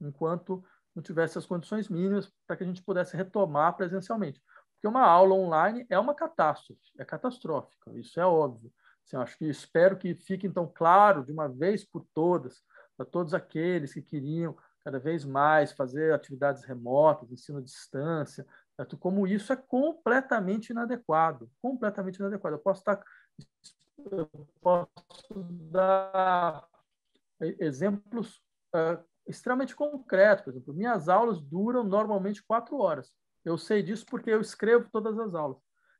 enquanto não tivesse as condições mínimas para que a gente pudesse retomar presencialmente. Porque uma aula online é uma catástrofe, é catastrófica, isso é óbvio. Assim, espero que fique, então, claro, de uma vez por todas, para todos aqueles que queriam cada vez mais fazer atividades remotas, ensino à distância, certo? Como isso é completamente inadequado, completamente inadequado. Eu posso dar exemplos extremamente concretos. Por exemplo, minhas aulas duram normalmente 4 horas. Eu sei disso porque eu escrevo todas as aulas.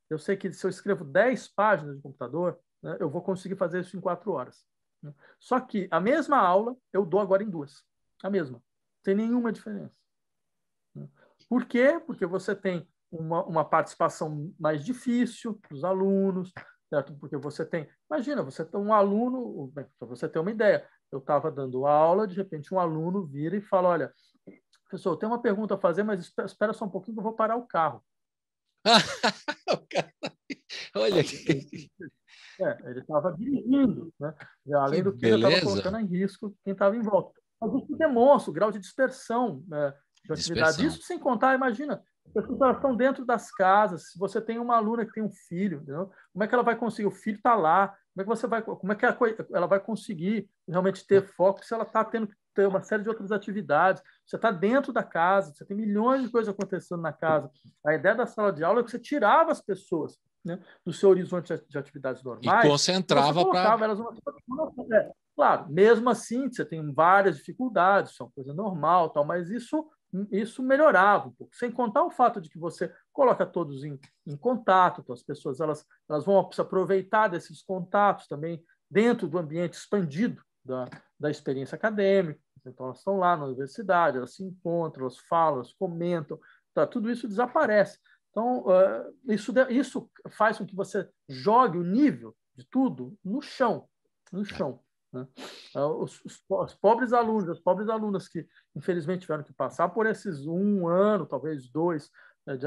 Eu sei que se eu escrevo 10 páginas de computador, né, eu vou conseguir fazer isso em 4 horas. Né? Só que a mesma aula eu dou agora em 2. A mesma. Sem nenhuma diferença. Né? Por quê? Porque você tem uma participação mais difícil dos alunos, certo? Porque você tem... Imagina, você tem um aluno... Para você ter uma ideia, eu estava dando aula, de repente um aluno vira e fala, olha, professor, eu tenho uma pergunta a fazer, mas espera só um pouquinho que eu vou parar o carro.
Olha que
Ele estava dirigindo, né? Além do que, ele estava colocando em risco quem estava em volta. Mas isso demonstra o grau de dispersão, né, de atividade. Isso sem contar, imagina, as pessoas estão dentro das casas. Se você tem uma aluna que tem um filho, entendeu? Como é que ela vai conseguir? O filho está lá. Como é que ela vai conseguir realmente ter foco se ela está tendo que ter uma série de outras atividades? Você está dentro da casa, você tem milhões de coisas acontecendo na casa. A ideia da sala de aula é que você tirava as pessoas, né, do seu horizonte de atividades normais
e concentrava
para elas uma situação. Claro, mesmo assim, você tem várias dificuldades, isso é uma coisa normal, tal, mas isso melhorava um pouco, sem contar o fato de que você coloca todos em contato, então as pessoas elas vão se aproveitar desses contatos também dentro do ambiente expandido da experiência acadêmica. Então, elas estão lá na universidade, elas se encontram, elas falam, elas comentam, tá, tudo isso desaparece. Então, isso faz com que você jogue o nível de tudo no chão. Né? Os pobres alunos, as pobres alunas que, infelizmente, tiveram que passar por esses 1 ano, talvez 2,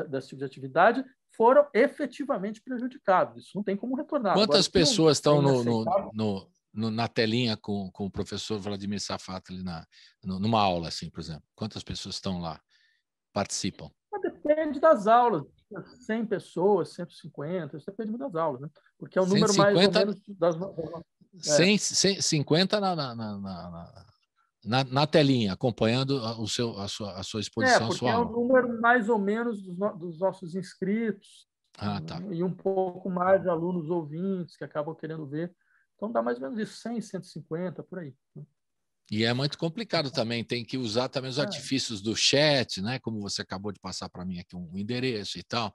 desse tipo de atividade, foram efetivamente prejudicados. Isso não tem como retornar.
Quantas pessoas estão na telinha com o professor Vladimir Safatli numa aula, assim, por exemplo? Quantas pessoas estão lá, participam?
Depende das aulas. 100 pessoas, 150, isso depende muito das aulas, né? Porque é o número
150,
mais ou menos das...
150 na telinha, acompanhando a sua exposição, a sua aula.
É o número mais ou menos dos nossos inscritos,
tá.
E um pouco mais de alunos ouvintes que acabam querendo ver. Então, dá mais ou menos isso, 100, 150, por aí.
E é muito complicado também, tem que usar também os artifícios do chat, né? Como você acabou de passar para mim aqui um endereço e tal.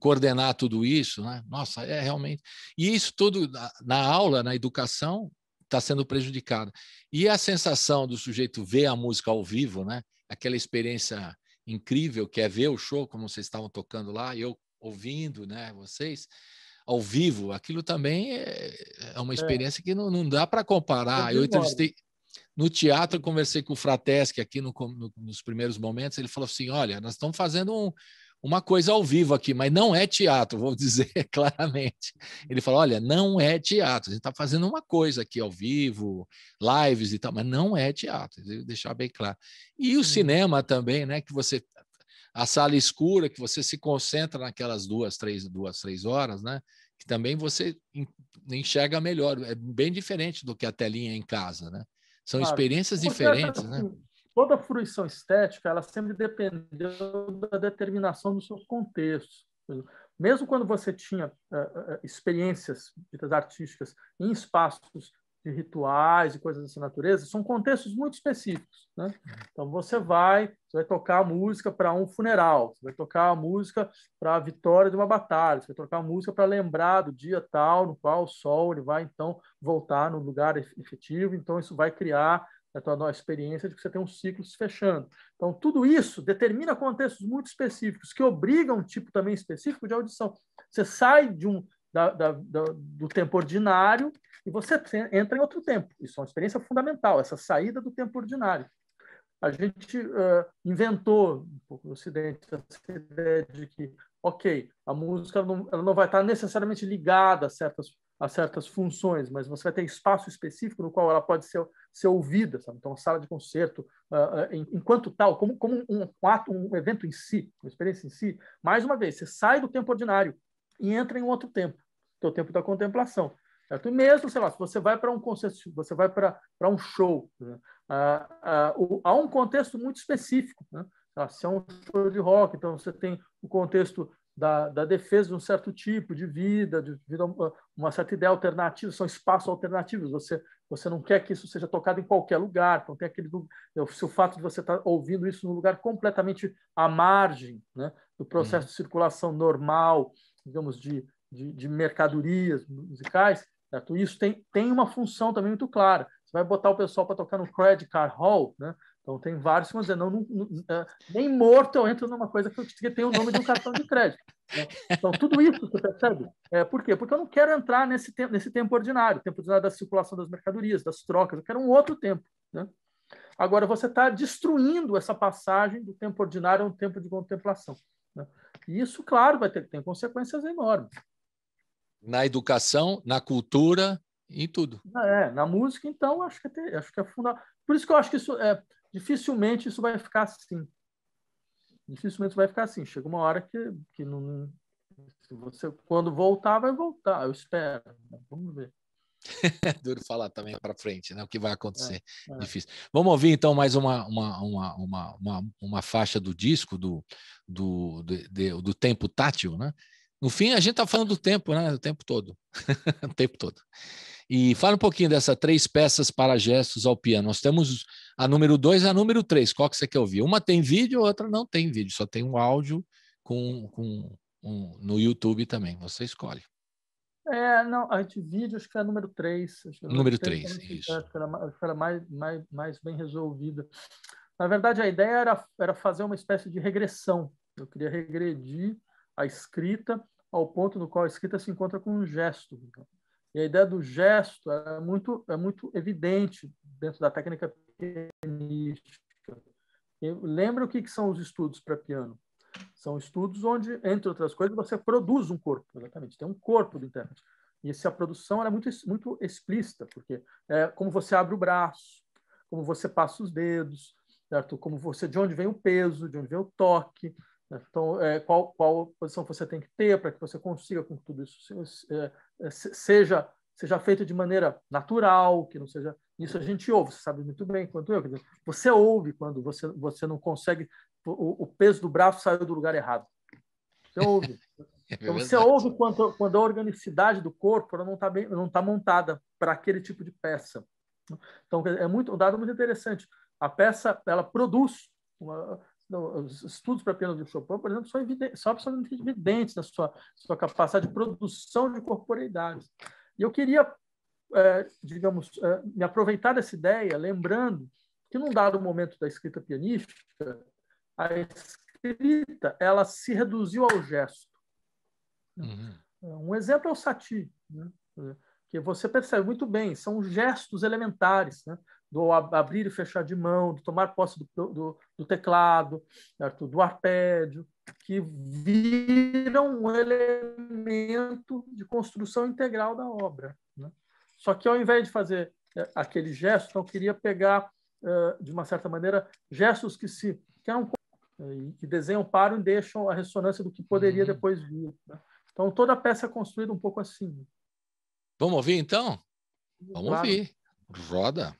Coordenar tudo isso, né? Nossa, é realmente... E isso tudo na aula, na educação, está sendo prejudicado. E a sensação do sujeito ver a música ao vivo, né? Aquela experiência incrível que é ver o show, como vocês estavam tocando lá, e eu ouvindo, né? Vocês ao vivo, aquilo também é uma experiência que não dá para comparar. Eu entrevistei no teatro, eu conversei com o Frateschi aqui nos primeiros momentos, ele falou assim, olha, nós estamos fazendo uma coisa ao vivo aqui, mas não é teatro, vou dizer claramente. Ele falou, olha, não é teatro, a gente está fazendo uma coisa aqui ao vivo, lives e tal, mas não é teatro, deixar bem claro. E o cinema também, né, que você... A sala escura, que você se concentra naquelas 3 horas, né? Que também você enxerga melhor. É bem diferente do que a telinha em casa, né? São experiências diferentes,
assim,
né?
Toda a fruição estética, ela sempre dependeu da determinação dos seus contextos. Mesmo quando você tinha experiências artísticas em espaços de rituais e coisas dessa natureza, são contextos muito específicos, né? Então, você vai tocar a música para um funeral, você vai tocar a música para a vitória de uma batalha, você vai tocar a música para lembrar do dia tal no qual o sol ele vai, então, voltar no lugar efetivo. Então, isso vai criar a experiência de que você tem um ciclo se fechando. Então, tudo isso determina contextos muito específicos que obrigam um tipo também específico de audição. Você sai do tempo ordinário e você entra em outro tempo. Isso é uma experiência fundamental, essa saída do tempo ordinário. A gente inventou, um pouco no Ocidente, essa ideia de que, ok, a música ela não vai estar necessariamente ligada a certas funções, mas você vai ter espaço específico no qual ela pode ser ouvida, sabe? Então, a sala de concerto, enquanto tal, como um evento em si, uma experiência em si, mais uma vez, você sai do tempo ordinário e entra em um outro tempo, que é o tempo da contemplação. Certo? Mesmo, sei lá, se você vai para um concerto, você vai para um show, né? Há um contexto muito específico, né? Se é um show de rock, então você tem o contexto da defesa de um certo tipo de vida uma certa ideia alternativa, são espaços alternativos. Você não quer que isso seja tocado em qualquer lugar, então tem o fato de você estar ouvindo isso num lugar completamente à margem, né, do processo de circulação normal, digamos, de mercadorias musicais, certo? Isso tem uma função também muito clara. Você vai botar o pessoal para tocar no Credit Card Hall, né? Então, tem vários que vão dizer, nem morto eu entro numa coisa que tem o nome de um cartão de crédito. Né? Então, tudo isso, você percebe? Por quê? Porque eu não quero entrar nesse tempo ordinário da circulação das mercadorias, das trocas, eu quero um outro tempo. Né? Agora, você está destruindo essa passagem do tempo ordinário a um tempo de contemplação. Né? E isso, claro, tem consequências enormes.
Na educação, na cultura, em tudo.
Na música, então, acho que é fundamental. Por isso que eu acho que dificilmente isso vai ficar assim. Dificilmente isso vai ficar assim. Chega uma hora que não. Se você, quando voltar, vai voltar. Eu espero. Vamos ver.
É duro falar também para frente, né? O que vai acontecer. Difícil. Vamos ouvir, então, mais uma faixa do disco, do tempo tátil, né? No fim, a gente está falando do tempo, né? O tempo todo. O tempo todo. E fala um pouquinho dessas 3 peças para gestos ao piano. Nós temos a número 2 e a número 3. Qual que você quer ouvir? Uma tem vídeo, a outra não tem vídeo. Só tem um áudio no YouTube também. Você escolhe.
Não, a de vídeo acho que é a número 3.
Número 3, isso.
Acho que era mais bem resolvida. Na verdade, a ideia era fazer uma espécie de regressão. Eu queria regredir a escrita ao ponto no qual a escrita se encontra com um gesto. E a ideia do gesto é muito evidente dentro da técnica pianística. Lembra o que são os estudos para piano? São estudos onde, entre outras coisas, você produz um corpo, exatamente. Tem um corpo do intérprete. E essa produção era muito explícita, porque é como você abre o braço, como você passa os dedos, certo? De onde vem o peso, de onde vem o toque. Né? Então, qual posição você tem que ter para que você consiga com que tudo isso seja feito de maneira natural, que não seja... Isso a gente ouve, você sabe muito bem quanto eu. Quer dizer, você ouve quando você não consegue... O peso do braço saiu do lugar errado. Você ouve. Então, você ouve quando a organicidade do corpo ela não está montada para aquele tipo de peça. Então, um dado muito interessante. A peça ela produz... os estudos para piano de Chopin, por exemplo, são absolutamente evidentes na sua capacidade de produção de corporeidade. E eu queria, me aproveitar dessa ideia, lembrando que, num dado momento da escrita pianística, a escrita ela se reduziu ao gesto. Um exemplo é o Satie, né? Que você percebe muito bem, são gestos elementares, né? Do abrir e fechar de mão, do tomar posse do teclado, certo? Do arpédio, que viram um elemento de construção integral da obra. Né? Só que, ao invés de fazer aquele gesto, eu queria pegar, de uma certa maneira, gestos que desenham, param e deixam a ressonância do que poderia depois vir. Né? Então, toda a peça é construída um pouco assim.
Vamos ouvir, então? Vamos
Claro.
ouvir. Roda.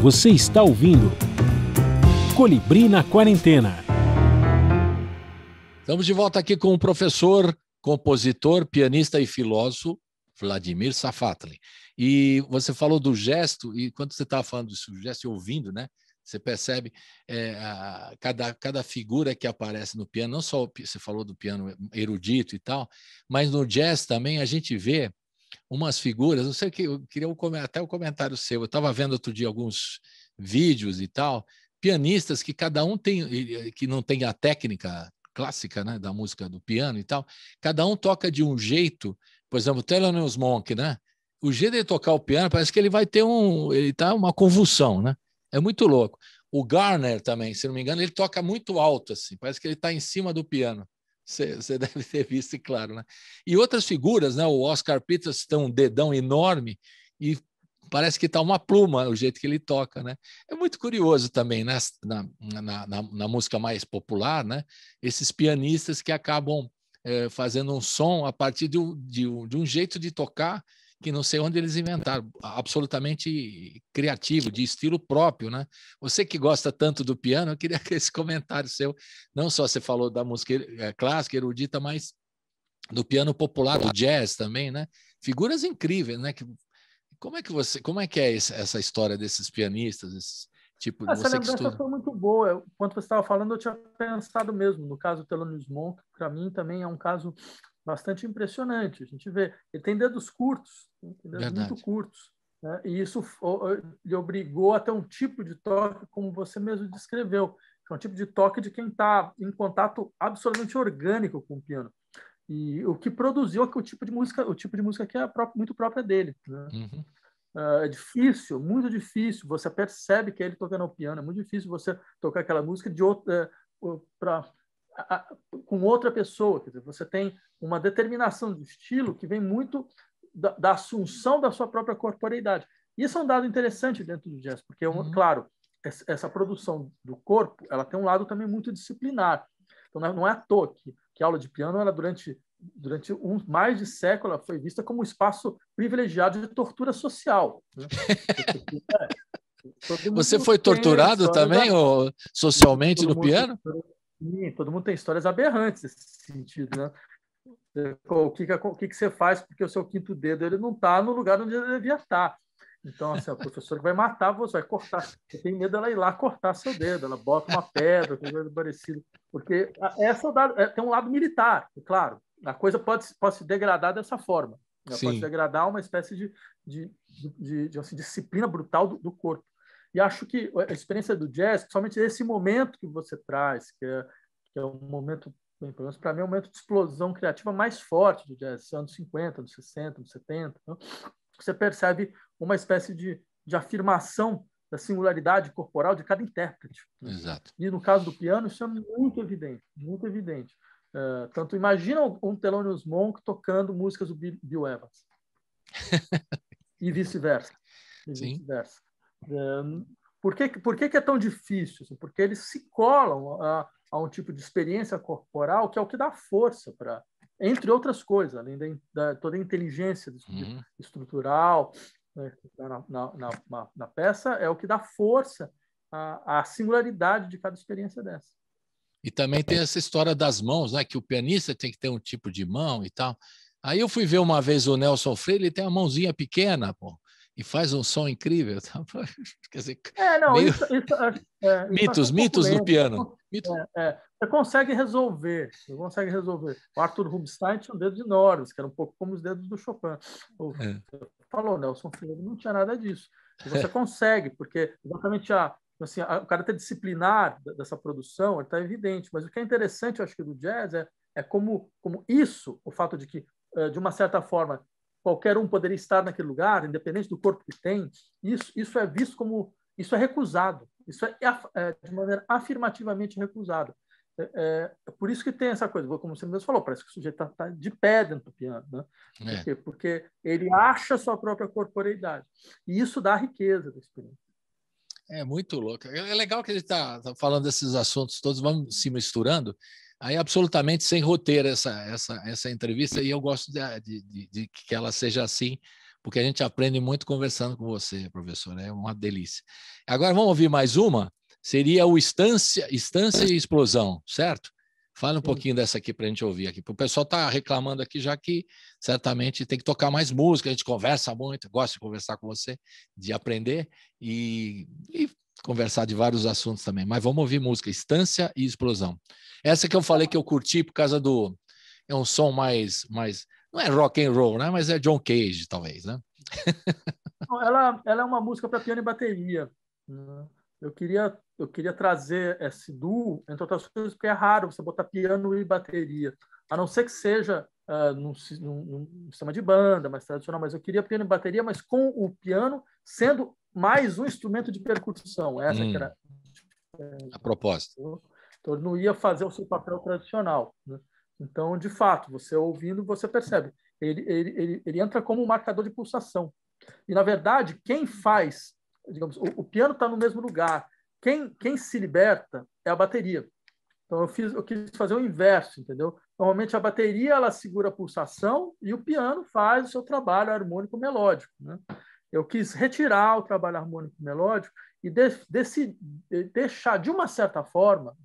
Você está ouvindo Colibri na Quarentena.
Estamos de volta aqui com o professor, compositor, pianista e filósofo Vladimir Safatli. E você falou do gesto, e quando você estava falando do gesto e ouvindo, né, você percebe cada figura que aparece no piano, não só você falou do piano erudito e tal, mas no jazz também a gente vê umas figuras, não sei o que, eu queria até o comentário seu, eu estava vendo outro dia alguns vídeos e tal, pianistas que cada um tem, que não tem a técnica clássica, né, da música do piano e tal, cada um toca de um jeito, por exemplo, Thelonious Monk, né? O jeito de tocar o piano parece que ele vai ter uma convulsão, né? É muito louco. O Garner também, se não me engano, ele toca muito alto, assim, parece que ele está em cima do piano. Você deve ter visto, claro, né? E outras figuras, né? O Oscar Peterson tem um dedão enorme e parece que está uma pluma o jeito que ele toca, né? É muito curioso também, né? Na música mais popular, né? Esses pianistas que acabam fazendo um som a partir de um jeito de tocar que não sei onde eles inventaram, absolutamente criativo, de estilo próprio, né? Você que gosta tanto do piano, eu queria que esse comentário seu, não só você falou da música clássica, erudita, mas do piano popular, do jazz também, né? Figuras incríveis, né? Como é que é essa história desses pianistas, esse tipo de
Essa
você que
lembrança
estuda?
foi muito boa. Enquanto você estava falando, eu tinha pensado mesmo. No caso do Thelonious Monk, para mim também é um caso bastante impressionante. A gente vê, ele tem dedos curtos, tem dedos muito curtos, né? E isso lhe obrigou a ter um tipo de toque, como você mesmo descreveu, que é um tipo de toque de quem está em contato absolutamente orgânico com o piano. E o que produziu o tipo de música que é muito própria dele, né?
Uhum.
É difícil, muito difícil. Você percebe que ele tocando ao piano. É muito difícil você tocar aquela música com outra pessoa. Quer dizer, você tem uma determinação de estilo que vem muito da assunção da sua própria corporeidade. Isso é um dado interessante dentro do jazz, porque, claro, essa produção do corpo, ela tem um lado também muito disciplinar. Então, não é à toa que a aula de piano, ela durante mais de século, ela foi vista como um espaço privilegiado de tortura social, né?
Você foi torturado também, ou socialmente, no piano?
Sim, todo mundo tem histórias aberrantes nesse sentido, né? O que você faz porque o seu quinto dedo ele não está no lugar onde ele devia estar. Então, assim, a professora vai matar você, vai cortar. Você tem medo dela ir lá cortar seu dedo, ela bota uma pedra, coisa parecida. Porque tem um lado militar, claro. A coisa pode se degradar dessa forma. Ela pode se degradar a uma espécie de disciplina brutal do corpo. E acho que a experiência do jazz, principalmente esse momento que você traz, que é um momento, pelo menos para mim, é um momento de explosão criativa mais forte do jazz, anos 50, anos 60, anos 70. Né? Você percebe uma espécie de afirmação da singularidade corporal de cada intérprete. Né?
Exato.
E no caso do piano, isso é muito evidente, muito evidente. Tanto imagina um Thelonious Monk tocando músicas do Bill Evans. E vice-versa. Por que é tão difícil? Porque eles se colam a um tipo de experiência corporal que é o que dá força para, entre outras coisas, além da toda a inteligência estrutural, né, na peça, é o que dá força à singularidade de cada experiência dessa.
E também tem essa história das mãos, né? Que o pianista tem que ter um tipo de mão e tal. Aí eu fui ver uma vez o Nelson Freire, ele tem uma mãozinha pequena, pô, e faz um som incrível. Quer dizer, mitos do piano.
Você consegue resolver. O Arthur Rubinstein tinha um dedo de Norris, que era um pouco como os dedos do Chopin. Você falou, Nelson Freire não tinha nada disso. E você consegue, porque exatamente o caráter disciplinar dessa produção está evidente. Mas o que é interessante, eu acho que do jazz é como isso, o fato de que, de uma certa forma, qualquer um poderia estar naquele lugar, independente do corpo que tem, isso é visto como... Isso é recusado. Isso é de maneira afirmativamente recusado. É por isso que tem essa coisa, como você mesmo falou, parece que o sujeito está de pé dentro do piano. Né? Por quê? Porque ele acha a sua própria corporeidade. E isso dá riqueza da experiência.
É muito louco. É legal que ele está falando desses assuntos todos, vamos se misturando, aí absolutamente sem roteiro essa entrevista, e eu gosto de que ela seja assim, porque a gente aprende muito conversando com você, professor. É uma delícia. Agora vamos ouvir mais uma. Seria o Estância e Explosão, certo? Fala um pouquinho dessa aqui para a gente ouvir aqui. O pessoal está reclamando aqui, já que certamente tem que tocar mais música, a gente conversa muito, gosta de conversar com você, de aprender e conversar de vários assuntos também. Mas vamos ouvir música, Estância e Explosão. Essa que eu falei que eu curti por causa do... É um som mais não é rock and roll, né? Mas é John Cage, talvez, né?
Ela é uma música para piano e bateria, né? Eu queria trazer esse duo, entre outras coisas, porque é raro você botar piano e bateria, a não ser que seja num sistema de banda mais tradicional, mas eu queria piano e bateria, mas com o piano sendo mais um instrumento de percussão. Essa que era
a proposta.
Então, ele não ia fazer o seu papel tradicional, né? Então, de fato, você ouvindo, você percebe. Ele entra como um marcador de pulsação. E, na verdade, quem faz, digamos, o piano está no mesmo lugar. Quem se liberta é a bateria. Então, eu quis fazer o inverso, entendeu? Normalmente, a bateria ela segura a pulsação e o piano faz o seu trabalho harmônico melódico, né? Eu quis retirar o trabalho harmônico melódico e deixar, de uma certa forma,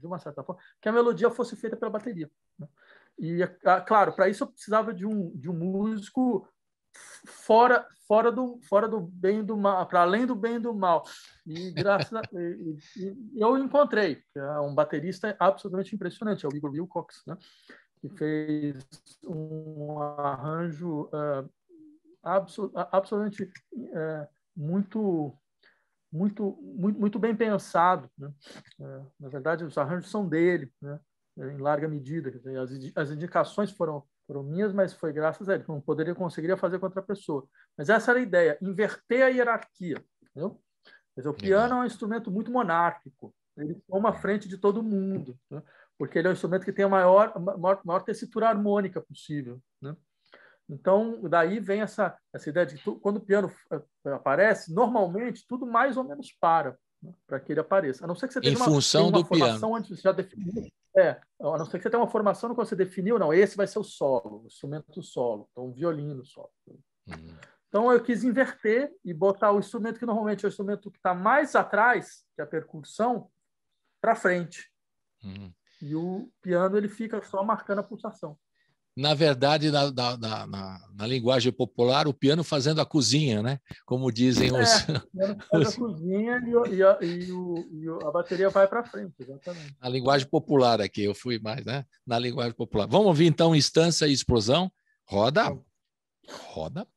que a melodia fosse feita pela bateria, né? E, claro, para isso eu precisava de um músico fora do bem e do mal, para além do bem e do mal. E eu encontrei um baterista absolutamente impressionante, é o Igor Wilcox, né? Que fez um arranjo absolutamente muito bem pensado, né? Na verdade, os arranjos são dele, né? Em larga medida. As indicações foram minhas, mas foi graças a ele. Não conseguiria fazer com outra pessoa. Mas essa era a ideia, inverter a hierarquia, entendeu? Quer dizer, o piano é um instrumento muito monárquico. Ele toma a frente de todo mundo, né? Porque ele é um instrumento que tem a maior tessitura harmônica possível, né? Então, daí vem essa ideia de que quando o piano aparece, normalmente tudo mais ou menos para, né, para que ele apareça. A não ser que você tenha uma formação antes, você já definiu. A não ser que você tenha uma formação no qual você definiu, não, esse vai ser o solo, o instrumento solo, então o violino solo. Então, eu quis inverter e botar o instrumento que normalmente é o instrumento que está mais atrás, que é a percussão, para frente. E o piano ele fica só marcando a pulsação.
Na verdade, na linguagem popular, o piano fazendo a cozinha, né? Como dizem os...
O piano faz a cozinha e a bateria vai para frente, exatamente.
Na linguagem popular aqui, eu fui mais, né? Na linguagem popular. Vamos ouvir, então, Estância e Explosão. Roda. Roda.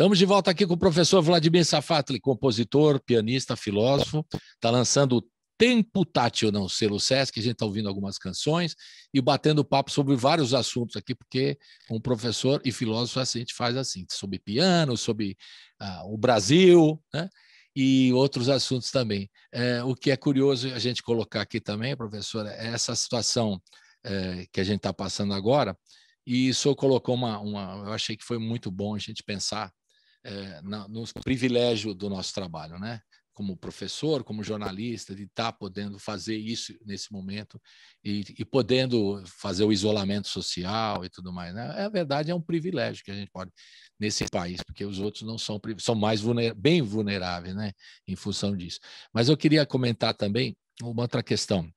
Estamos de volta aqui com o professor Vladimir Safatli, compositor, pianista, filósofo. Está lançando o Tempo Tátil no selo Sesc, a gente está ouvindo algumas canções e batendo papo sobre vários assuntos aqui, porque um professor e filósofo assim, a gente faz assim, sobre piano, sobre o Brasil, né? E outros assuntos também. O que é curioso a gente colocar aqui também, professora, é essa situação que a gente está passando agora, e o senhor colocou eu achei que foi muito bom a gente pensar no privilégio do nosso trabalho, né? Como professor, como jornalista, de estar podendo fazer isso nesse momento e podendo fazer o isolamento social e tudo mais, né? A verdade é um privilégio que a gente pode nesse país, porque os outros não são mais bem vulneráveis, né? Em função disso. Mas eu queria comentar também uma outra questão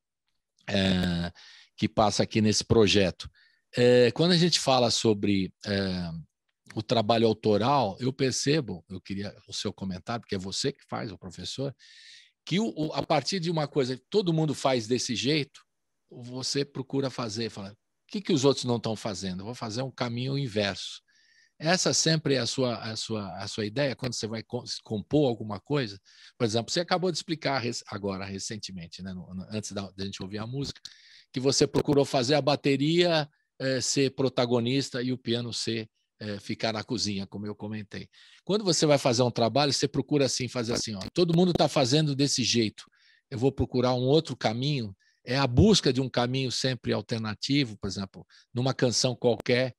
que passa aqui nesse projeto. Quando a gente fala sobre o trabalho autoral, eu percebo, eu queria o seu comentário, porque é você que faz, o professor, que a partir de uma coisa que todo mundo faz desse jeito, você procura fazer, fala, o que os outros não estão fazendo? Eu vou fazer um caminho inverso. Essa sempre é a sua ideia quando você vai compor alguma coisa? Por exemplo, você acabou de explicar agora, recentemente, né, antes da gente ouvir a música, que você procurou fazer a bateria ser protagonista e o piano ficar na cozinha, como eu comentei. Quando você vai fazer um trabalho, você procura assim, fazer assim, ó, todo mundo está fazendo desse jeito, eu vou procurar um outro caminho, é a busca de um caminho sempre alternativo, por exemplo, numa canção qualquer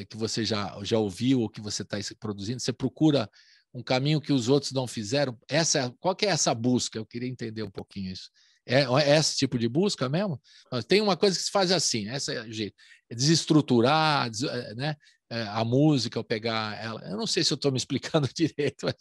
que você já ouviu ou que você está produzindo, você procura um caminho que os outros não fizeram. Qual que é essa busca? Eu queria entender um pouquinho isso. É esse tipo de busca mesmo? Tem uma coisa que se faz assim, esse é o jeito, desestruturar, né? A música, ou pegar ela. Eu não sei se eu estou me explicando direito, mas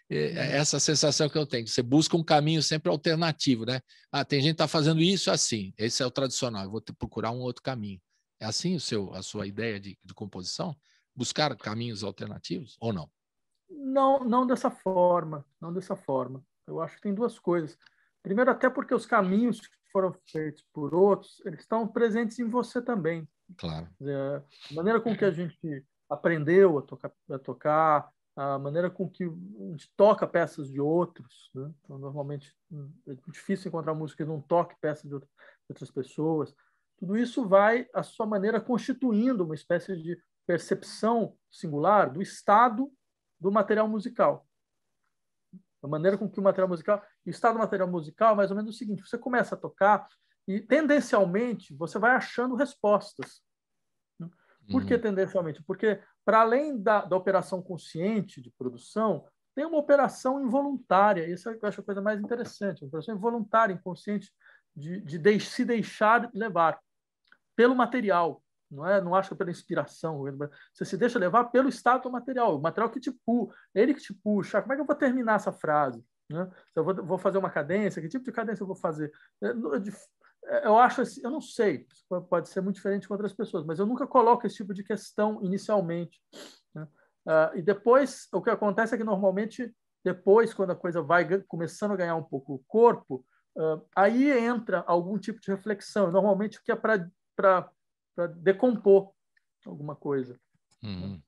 é essa sensação que eu tenho. Você busca um caminho sempre alternativo, né? Tem gente que está fazendo isso assim, esse é o tradicional, eu vou procurar um outro caminho. É assim a sua ideia de composição? Buscar caminhos alternativos ou não?
Não dessa forma, não dessa forma. Eu acho que tem duas coisas. Primeiro, até porque os caminhos que foram feitos por outros, eles estão presentes em você também.
Claro.
A maneira com que a gente aprendeu a tocar, a maneira com que a gente toca peças de outros, né? Então, normalmente é difícil encontrar música que não toque peças de outras pessoas. Tudo isso vai, à sua maneira, constituindo uma espécie de percepção singular do estado do material musical. A maneira com que o material musical... O estado do material musical é mais ou menos o seguinte, você começa a tocar e, tendencialmente, você vai achando respostas. Por que tendencialmente? Porque, para além da operação consciente de produção, tem uma operação involuntária. Isso eu acho a coisa mais interessante. Uma operação involuntária, inconsciente, de se deixar levar pelo material. Não acho que pela inspiração. Você se deixa levar pelo estado do material. O material que te puxa, ele que te puxa. Como é que eu vou terminar essa frase? Né? Se eu vou fazer uma cadência, que tipo de cadência eu vou fazer? Eu acho assim, eu não sei, pode ser muito diferente com outras pessoas, mas eu nunca coloco esse tipo de questão inicialmente. Né? E depois, o que acontece é que normalmente, depois, quando a coisa vai começando a ganhar um pouco o corpo, aí entra algum tipo de reflexão, normalmente o que é para decompor alguma coisa.
Uhum.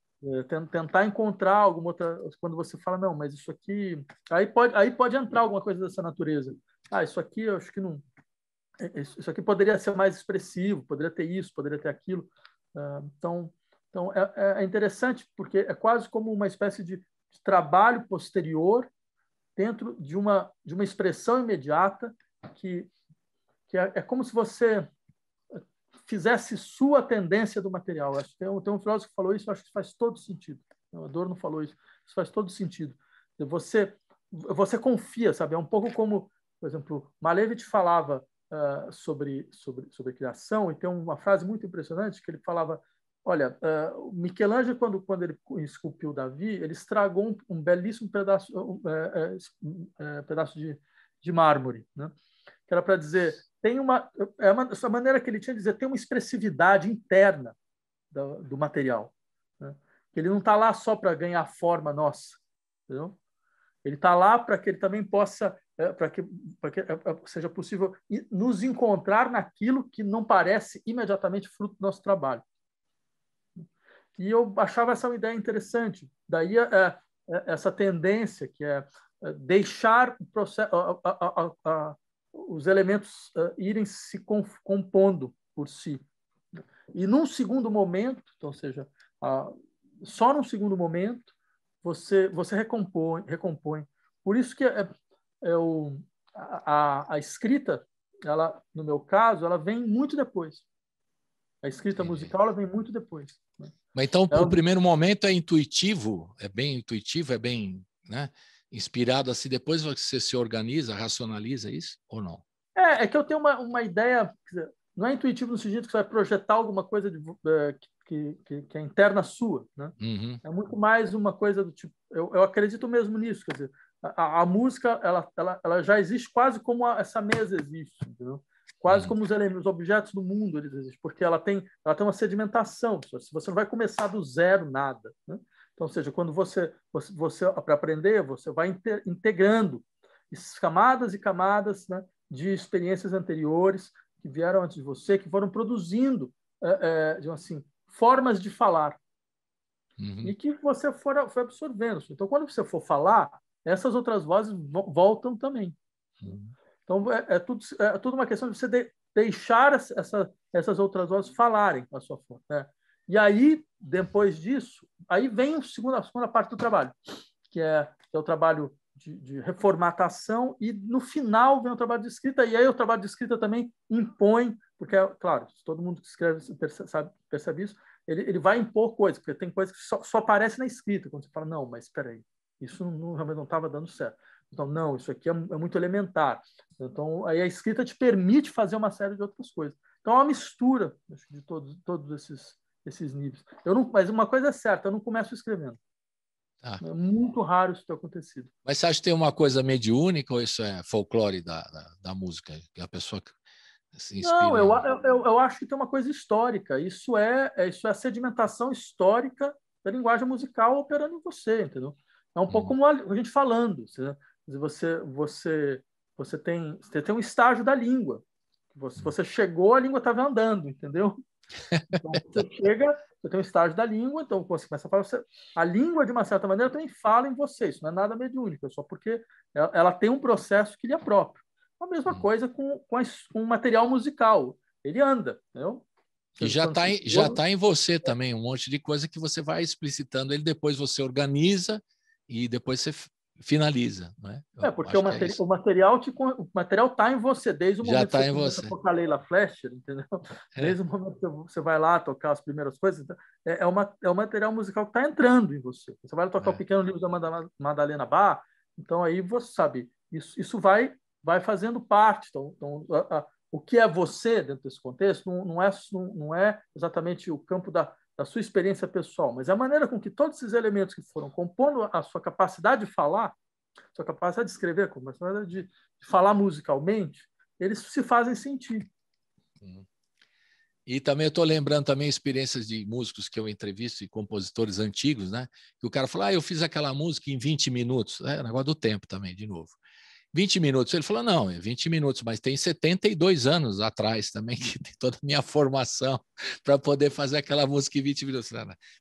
Tentar encontrar alguma outra... Quando você fala, não, mas isso aqui... Aí pode entrar alguma coisa dessa natureza. Isso aqui eu acho que não... Isso aqui poderia ser mais expressivo, poderia ter isso, poderia ter aquilo. Então é interessante, porque é quase como uma espécie de trabalho posterior dentro de uma expressão imediata que é como se você fizesse sua tendência do material. Acho que tem um filósofo que falou isso, eu acho que faz todo sentido. O Adorno falou isso. Isso faz todo sentido. Você confia, sabe? É um pouco como, por exemplo, Malevich falava sobre criação, e tem uma frase muito impressionante que ele falava, olha, Michelangelo, quando ele esculpiu Davi, ele estragou um belíssimo pedaço de mármore, né? Que era para dizer, essa maneira que ele tinha de dizer, tem uma expressividade interna do material, né? Que ele não está lá só para ganhar forma nossa, entendeu? Ele está lá para que ele também possa, para que seja possível nos encontrar naquilo que não parece imediatamente fruto do nosso trabalho. E eu achava essa uma ideia interessante. Daí essa tendência que é deixar o processo, os elementos irem se compondo por si. E num segundo momento, então, ou seja, só num segundo momento, você recompõe. Por isso que a escrita, ela, no meu caso, ela vem muito depois. A escrita musical ela vem muito depois. Né?
Mas então, o primeiro momento é intuitivo, é bem, né, inspirado assim. Depois você se organiza, racionaliza isso ou não?
É que eu tenho uma ideia, não é intuitivo no sentido que você vai projetar alguma coisa que é interna sua, né?
Uhum.
É muito mais uma coisa do tipo, eu acredito mesmo nisso, quer dizer, a música ela já existe quase como essa mesa existe, entendeu? Quase como os objetos do mundo eles existem, porque ela tem uma sedimentação. Você não vai começar do zero nada, né? Então, ou seja, quando você para aprender, você vai integrando camadas e camadas, né, de experiências anteriores que vieram antes de você, que foram produzindo, assim, formas de falar. E que você foi absorvendo. Então, quando você for falar, essas outras vozes voltam também. Então, é tudo uma questão de você deixar essas outras vozes falarem a sua forma. Né? E aí, depois disso, aí vem a segunda parte do trabalho, que é o trabalho de reformatação, e no final vem o trabalho de escrita, e aí o trabalho de escrita também impõe, porque, claro, todo mundo que escreve percebe isso, ele vai impor coisas, porque tem coisas que só aparecem na escrita, quando você fala, não, mas espera aí, isso realmente não estava dando certo. Então, não, isso aqui é muito elementar. Então, aí a escrita te permite fazer uma série de outras coisas. Então, é uma mistura de todos esses níveis. Mas uma coisa é certa, eu não começo escrevendo. É muito raro isso ter acontecido.
Mas você acha que tem uma coisa mediúnica ou isso é folclore da música? Que a pessoa se inspira?
Não, eu acho que tem uma coisa histórica. Isso é a sedimentação histórica da linguagem musical operando em você, entendeu? É um pouco como a gente falando. Você tem um estágio da língua. Você chegou, a língua estava andando, entendeu? Então, você tem um estágio da língua, então você começa a falar. A língua, de uma certa maneira, também fala em você. Isso não é nada mediúnico, é só porque ela tem um processo que lhe é próprio. A mesma coisa com o material musical. Ele anda, entendeu?
E já tá em você também, um monte de coisa que você vai explicitando. Ele depois você organiza e depois você finaliza, né?
Porque o material está em você desde o momento que você
começa
a tocar Leila Fleischer, entendeu? Desde o momento que você vai lá tocar as primeiras coisas, é o material musical que está entrando em você. Você vai lá tocar o Pequeno Livro da Madalena Bach, então aí você sabe, isso vai fazendo parte. Então o que é você dentro desse contexto não é exatamente o campo da sua experiência pessoal, mas a maneira com que todos esses elementos que foram compondo a sua capacidade de falar, sua capacidade de escrever, a capacidade de falar musicalmente, eles se fazem sentir.
E também eu estou lembrando também experiências de músicos que eu entrevisto e compositores antigos, né? Que o cara falou, eu fiz aquela música em 20 minutos. É negócio do tempo também, de novo. 20 minutos. Ele falou, não, é 20 minutos, mas tem 72 anos atrás também, que tem toda a minha formação para poder fazer aquela música em 20 minutos.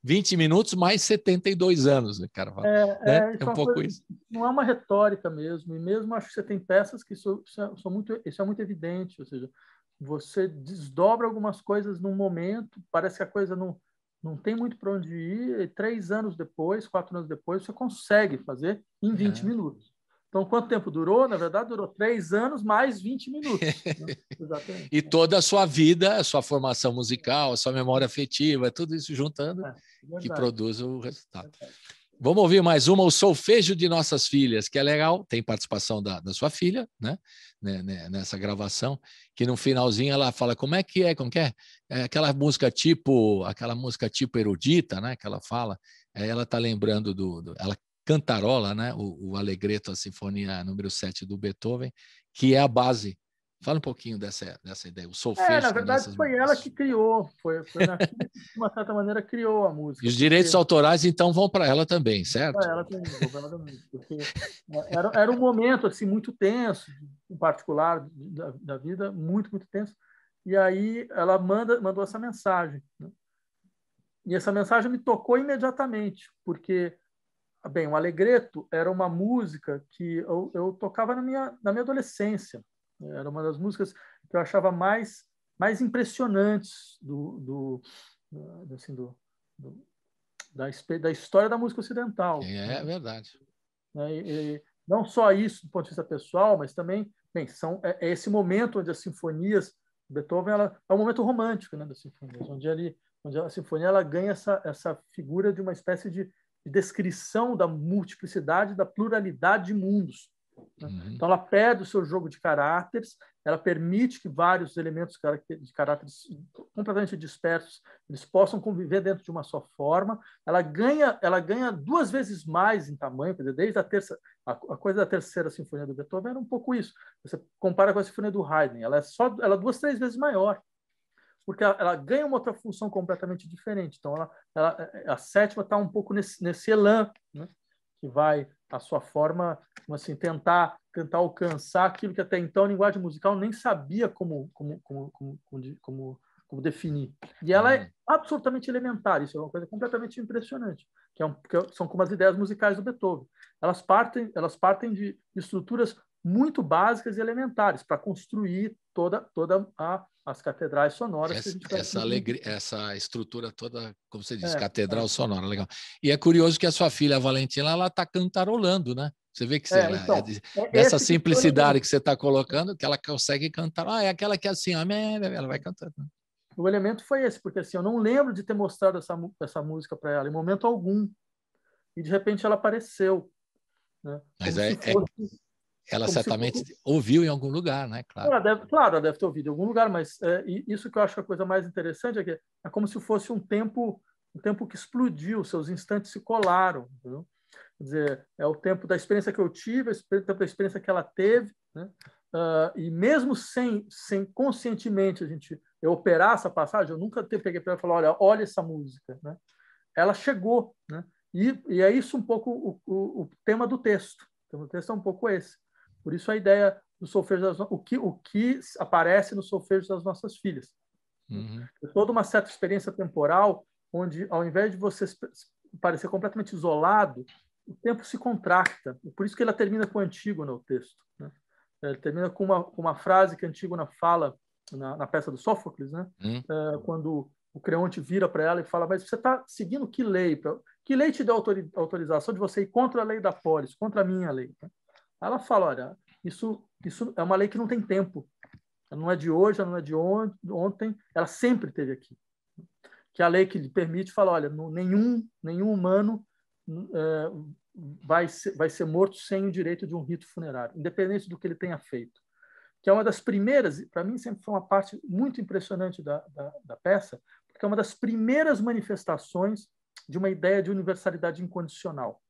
20 minutos mais 72 anos, o cara fala. É um pouco isso.
Não é uma retórica mesmo, e mesmo acho que você tem peças que isso é muito evidente, ou seja, você desdobra algumas coisas num momento, parece que a coisa não tem muito para onde ir, e 3 anos depois, 4 anos depois, você consegue fazer em 20 minutos. Então, quanto tempo durou? Na verdade, durou 3 anos mais 20 minutos. Né? Exatamente.
E toda a sua vida, a sua formação musical, a sua memória afetiva, tudo isso juntando, que produz o resultado. Vamos ouvir mais uma, o Solfejo de Nossas Filhas, que é legal, tem participação da sua filha, né? Nessa gravação, que no finalzinho ela fala como é? Aquela música tipo erudita, né? Que ela fala, ela está lembrando ela cantarola, né? O Allegretto, a Sinfonia número 7 do Beethoven, que é a base. Fala um pouquinho dessa ideia, o solfejo.
Na verdade, foi ela que criou, foi que, de uma certa maneira, criou a música.
E os direitos autorais, então, vão para ela também, certo?
Para ela também, vão para ela também, porque era um momento assim, muito tenso, em particular, da vida, muito, muito tenso, e aí ela mandou essa mensagem. Né? E essa mensagem me tocou imediatamente, porque, bem, o Allegretto era uma música que eu tocava na minha adolescência. Era uma das músicas que eu achava mais impressionantes da história da música ocidental.
É verdade.
E não só isso do ponto de vista pessoal, mas também, bem, é esse momento onde as sinfonias, Beethoven, é um momento romântico, né, das sinfonias, onde a sinfonia ela ganha essa figura de uma espécie de descrição da multiplicidade, da pluralidade de mundos. Né?
Uhum.
Então, ela perde o seu jogo de caráteres, ela permite que vários elementos de caráteres completamente dispersos eles possam conviver dentro de uma só forma. Ela ganha 2 vezes mais em tamanho, quer dizer, desde a coisa da terceira sinfonia do Beethoven era um pouco isso. Você compara com a sinfonia do Haydn, ela é 2, 3 vezes maior, porque ela ganha uma outra função completamente diferente. Então, a sétima está um pouco nesse elan, né? Que vai, a sua forma, assim, tentar alcançar aquilo que até então a linguagem musical nem sabia como definir. E ela é absolutamente elementar, isso é uma coisa completamente impressionante, são como as ideias musicais do Beethoven. Elas partem de estruturas muito básicas e elementares para construir as catedrais sonoras.
Essa estrutura toda, como você disse, catedral sonora, legal. E é curioso que a sua filha, a Valentina, ela está cantarolando, né? Você vê que dessa simplicidade que você está colocando, que ela consegue cantar. É aquela que é assim, ela vai cantando.
O elemento foi esse, porque assim, eu não lembro de ter mostrado essa música para ela em momento algum. E de repente ela apareceu. Né?
Mas ela certamente ouviu em algum lugar, né? Claro.
Ela deve ter ouvido em algum lugar, mas isso que eu acho que a coisa mais interessante é que é como se fosse um tempo que explodiu, seus instantes se colaram. Entendeu? Quer dizer, é o tempo da experiência que eu tive, o tempo da experiência que ela teve, né? E mesmo sem conscientemente eu operar essa passagem, eu nunca peguei para ela e falar, olha essa música. Né? Ela chegou. Né? E é isso um pouco o tema do texto. O tema do texto é um pouco esse. Por isso a ideia do solfejo o que aparece no solfejo das nossas filhas.
Uhum.
Toda uma certa experiência temporal, onde, ao invés de você parecer completamente isolado, o tempo se contracta. E por isso que ela termina com Antígona, o texto. Né? Ele termina com uma frase que Antígona fala na peça do Sófocles, né? Quando o Creonte vira para ela e fala: mas você está seguindo que lei? Que lei te deu autorização de você ir contra a lei da polis, contra a minha lei? Ela fala: olha, isso é uma lei que não tem tempo. Ela não é de hoje, ela não é de ontem, ela sempre esteve aqui. Que é a lei que lhe permite falar: olha, nenhum humano vai ser morto sem o direito de um rito funerário, independente do que ele tenha feito. Que é uma das primeiras, para mim sempre foi uma parte muito impressionante da peça, porque é uma das primeiras manifestações de uma ideia de universalidade incondicional.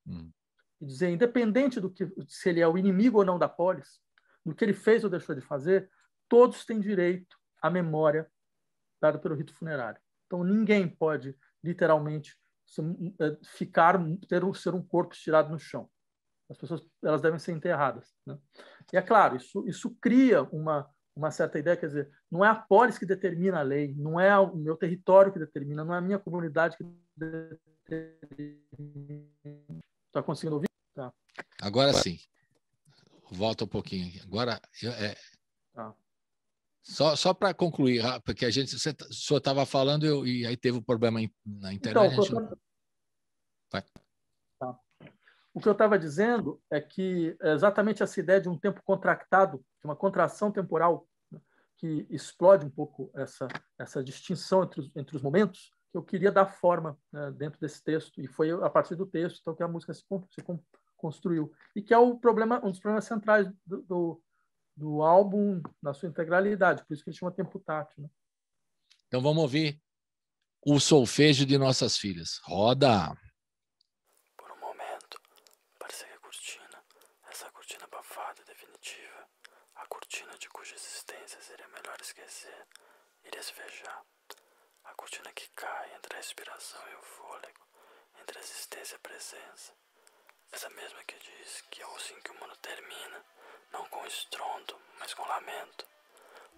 E dizer, independente se ele é o inimigo ou não da polis, do que ele fez ou deixou de fazer, todos têm direito à memória dada pelo rito funerário. Então, ninguém pode, literalmente, ser um corpo estirado no chão. As pessoas elas devem ser enterradas. Né? E é claro, isso cria uma certa ideia, quer dizer, não é a polis que determina a lei, não é o meu território que determina, não é a minha comunidade que determina. Está conseguindo ouvir? Tá.
Agora sim. Volta um pouquinho aqui. Agora, só para concluir, porque o senhor estava falando e aí teve um problema na internet.
Então, o que eu estava dizendo é que é exatamente essa ideia de um tempo contractado, de uma contração temporal, né, que explode um pouco essa distinção entre os momentos, que eu queria dar forma, né, dentro desse texto, e foi a partir do texto então, que a música se construiu. E que é um dos problemas centrais do álbum na sua integralidade, por isso que ele chama Tempo Tátil. Né?
Então vamos ouvir o solfejo de nossas filhas. Roda!
Por um momento, parecia que a cortina, essa cortina abafada e definitiva, a cortina de cuja existência seria melhor esquecer, iria se fechar. A cortina que cai entre a respiração e o fôlego, entre a existência e a presença. Essa mesma que diz que é assim que o mundo termina, não com estrondo, mas com lamento.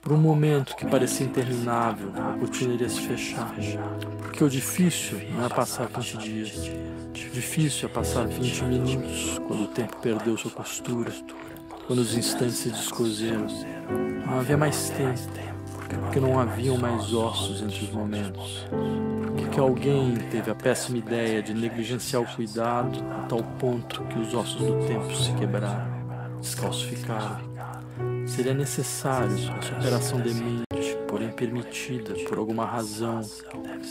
Por um momento que parecia interminável, a cortina iria se fechar. Porque o difícil não é passar 20 dias. O difícil é passar 20 minutos, quando o tempo perdeu sua postura, quando os instantes se descoseram. Não havia mais tempo, porque não haviam mais ossos entre os momentos. Porque alguém teve a péssima ideia de negligenciar o cuidado a tal ponto que os ossos do tempo se quebraram, descalcificaram. Seria necessário essa operação demente, porém permitida por alguma razão,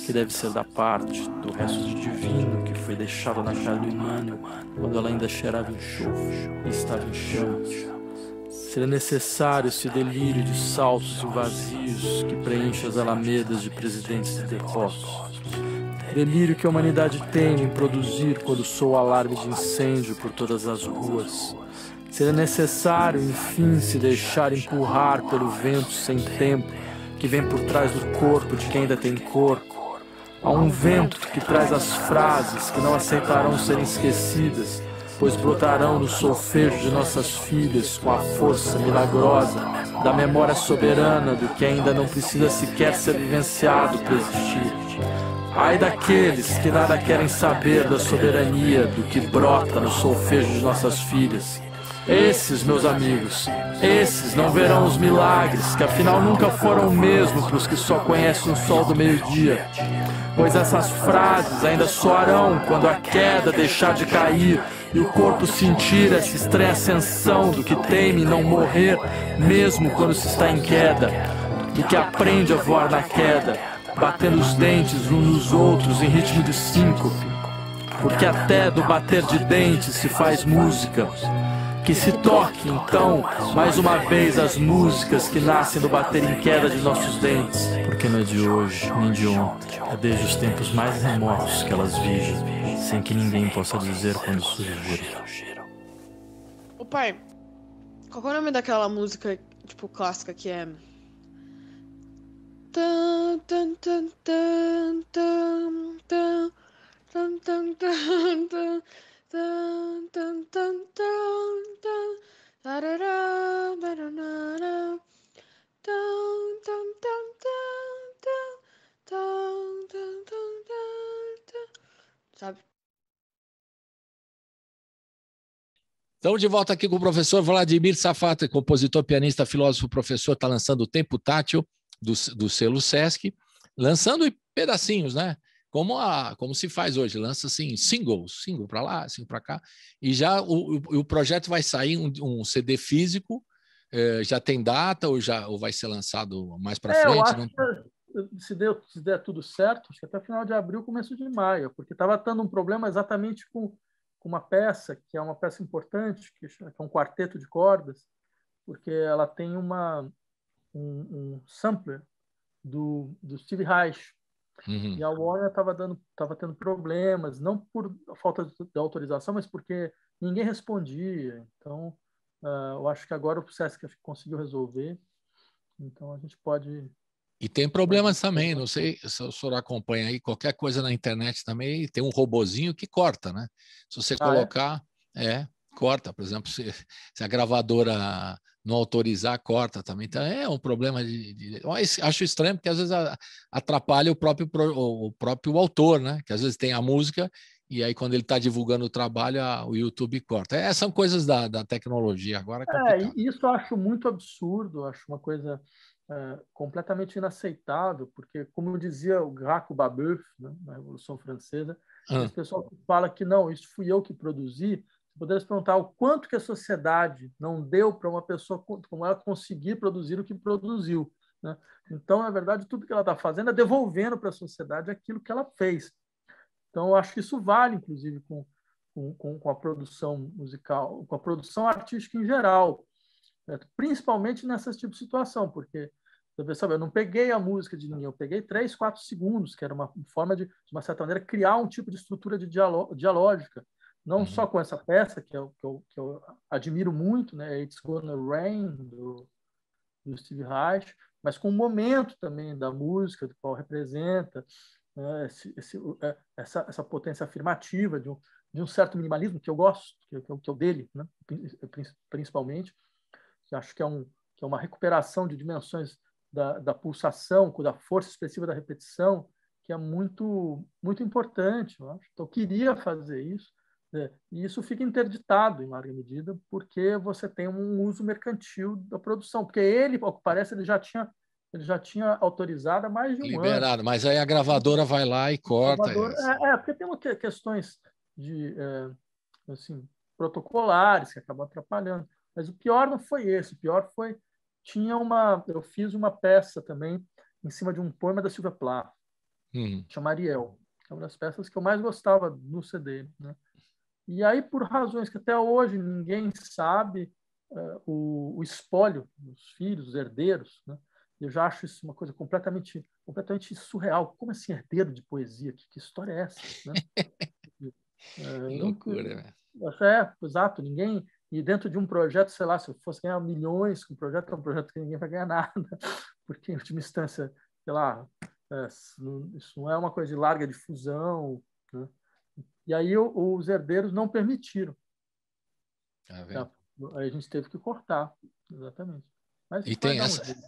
que deve ser da parte do resto de divino que foi deixado na carne humana quando ela ainda cheirava enxofre e estava em chamas. Seria necessário esse delírio de saltos e vazios que preenche as alamedas de presidentes e depósitos. Delírio que a humanidade teme em produzir quando soa o alarme de incêndio por todas as ruas. Seria necessário, enfim, se deixar empurrar pelo vento sem tempo que vem por trás do corpo de quem ainda tem corpo. Há um vento que traz as frases que não aceitarão serem esquecidas, pois brotarão no solfejo de nossas filhas com a força milagrosa da memória soberana do que ainda não precisa sequer ser vivenciado para existir. Ai daqueles que nada querem saber da soberania do que brota no solfejo de nossas filhas. Esses, meus amigos, esses não verão os milagres, que afinal nunca foram o mesmo para os que só conhecem o sol do meio-dia. Pois essas frases ainda soarão quando a queda deixar de cair e o corpo sentir essa estranha ascensão do que teme não morrer, mesmo quando se está em queda, do que aprende a voar na queda, batendo os dentes uns nos outros em ritmo de síncope. Porque até do bater de dentes se faz música. Que se toque, então, mais uma vez as músicas que nascem do bater em queda de nossos dentes. Porque não é de hoje, nem de ontem. É desde os tempos mais remotos que elas vigem, sem que ninguém possa dizer quando surgiram.
Ô pai, qual é o nome daquela música, tipo, clássica que é... Sabe?
Estamos de volta aqui com o professor Vladimir Safata, compositor, pianista, filósofo, professor, está lançando o Tempo Tátil do selo Sesc, lançando em pedacinhos, né? Como se faz hoje, lança assim, single para lá, single para cá, e já o projeto vai sair um CD físico, já tem data ou vai ser lançado mais para frente?
Eu acho que se der tudo certo, acho que até final de abril, começo de maio, porque estava tendo um problema exatamente com uma peça, que é uma peça importante, que é um quarteto de cordas, porque ela tem um sampler do Steve Reich.
Uhum.
E a Warner estava tendo problemas, não por falta de autorização, mas porque ninguém respondia. Então, eu acho que agora o Sesc conseguiu resolver. Então, a gente pode...
E tem problemas também, não sei se o senhor acompanha aí, qualquer coisa na internet também, tem um robozinho que corta, né? Se você colocar, corta. Por exemplo, se a gravadora não autorizar, corta também. Então, é um problema acho estranho, porque às vezes atrapalha o próprio autor, né? Que às vezes tem a música e aí quando ele está divulgando o trabalho, o YouTube corta. São coisas da tecnologia agora.
Isso eu acho muito absurdo, acho uma coisa completamente inaceitável, porque, como dizia o Graco Babeuf, né, na Revolução Francesa, esse pessoal que fala que não, isso fui eu que produzi. Poderia se perguntar o quanto que a sociedade não deu para uma pessoa como ela conseguir produzir o que produziu, né? Então, na verdade, tudo que ela está fazendo é devolvendo para a sociedade aquilo que ela fez. Então, eu acho que isso vale, inclusive, com a produção musical, com a produção artística em geral, né? Principalmente nesse tipo de situação, porque eu não peguei a música de ninguém, eu peguei 3, 4 segundos, que era uma forma de uma certa maneira, criar um tipo de estrutura dialógica. Não só com essa peça, que eu admiro muito, né? It's Gonna Rain, do Steve Reich, mas com o momento também da música, do qual representa, né? Essa potência afirmativa de um certo minimalismo que eu gosto, que é o dele, né? Principalmente, que acho que que é uma recuperação de dimensões da pulsação, da força expressiva da repetição, que é muito, muito importante, eu acho. Então, eu queria fazer isso, né? E isso fica interditado, em larga medida, porque você tem um uso mercantil da produção. Porque ele, ao que parece, ele já tinha autorizado há mais de um
Liberado,
ano.
mas aí a gravadora vai lá e corta.
Porque tem questões de, assim, protocolares que acabam atrapalhando. Mas o pior não foi esse. O pior foi... Eu fiz uma peça também em cima de um poema da Silvia Plath, chama Ariel. É uma das peças que eu mais gostava no CD, né? E aí, por razões que até hoje ninguém sabe, o espólio dos filhos, os herdeiros, né? Eu já acho isso uma coisa completamente surreal. Como assim, herdeiro de poesia? Que história é essa, né?
Que loucura, né?
Exato. Ninguém... E dentro de um projeto, sei lá, se eu fosse ganhar milhões, um projeto é um projeto que ninguém vai ganhar nada, porque, em última instância, sei lá, isso não é uma coisa de larga difusão, né? E aí os herdeiros não permitiram. Aí a gente teve que cortar, exatamente. Mas
e
vai
tem
dar
essa...
um jeito.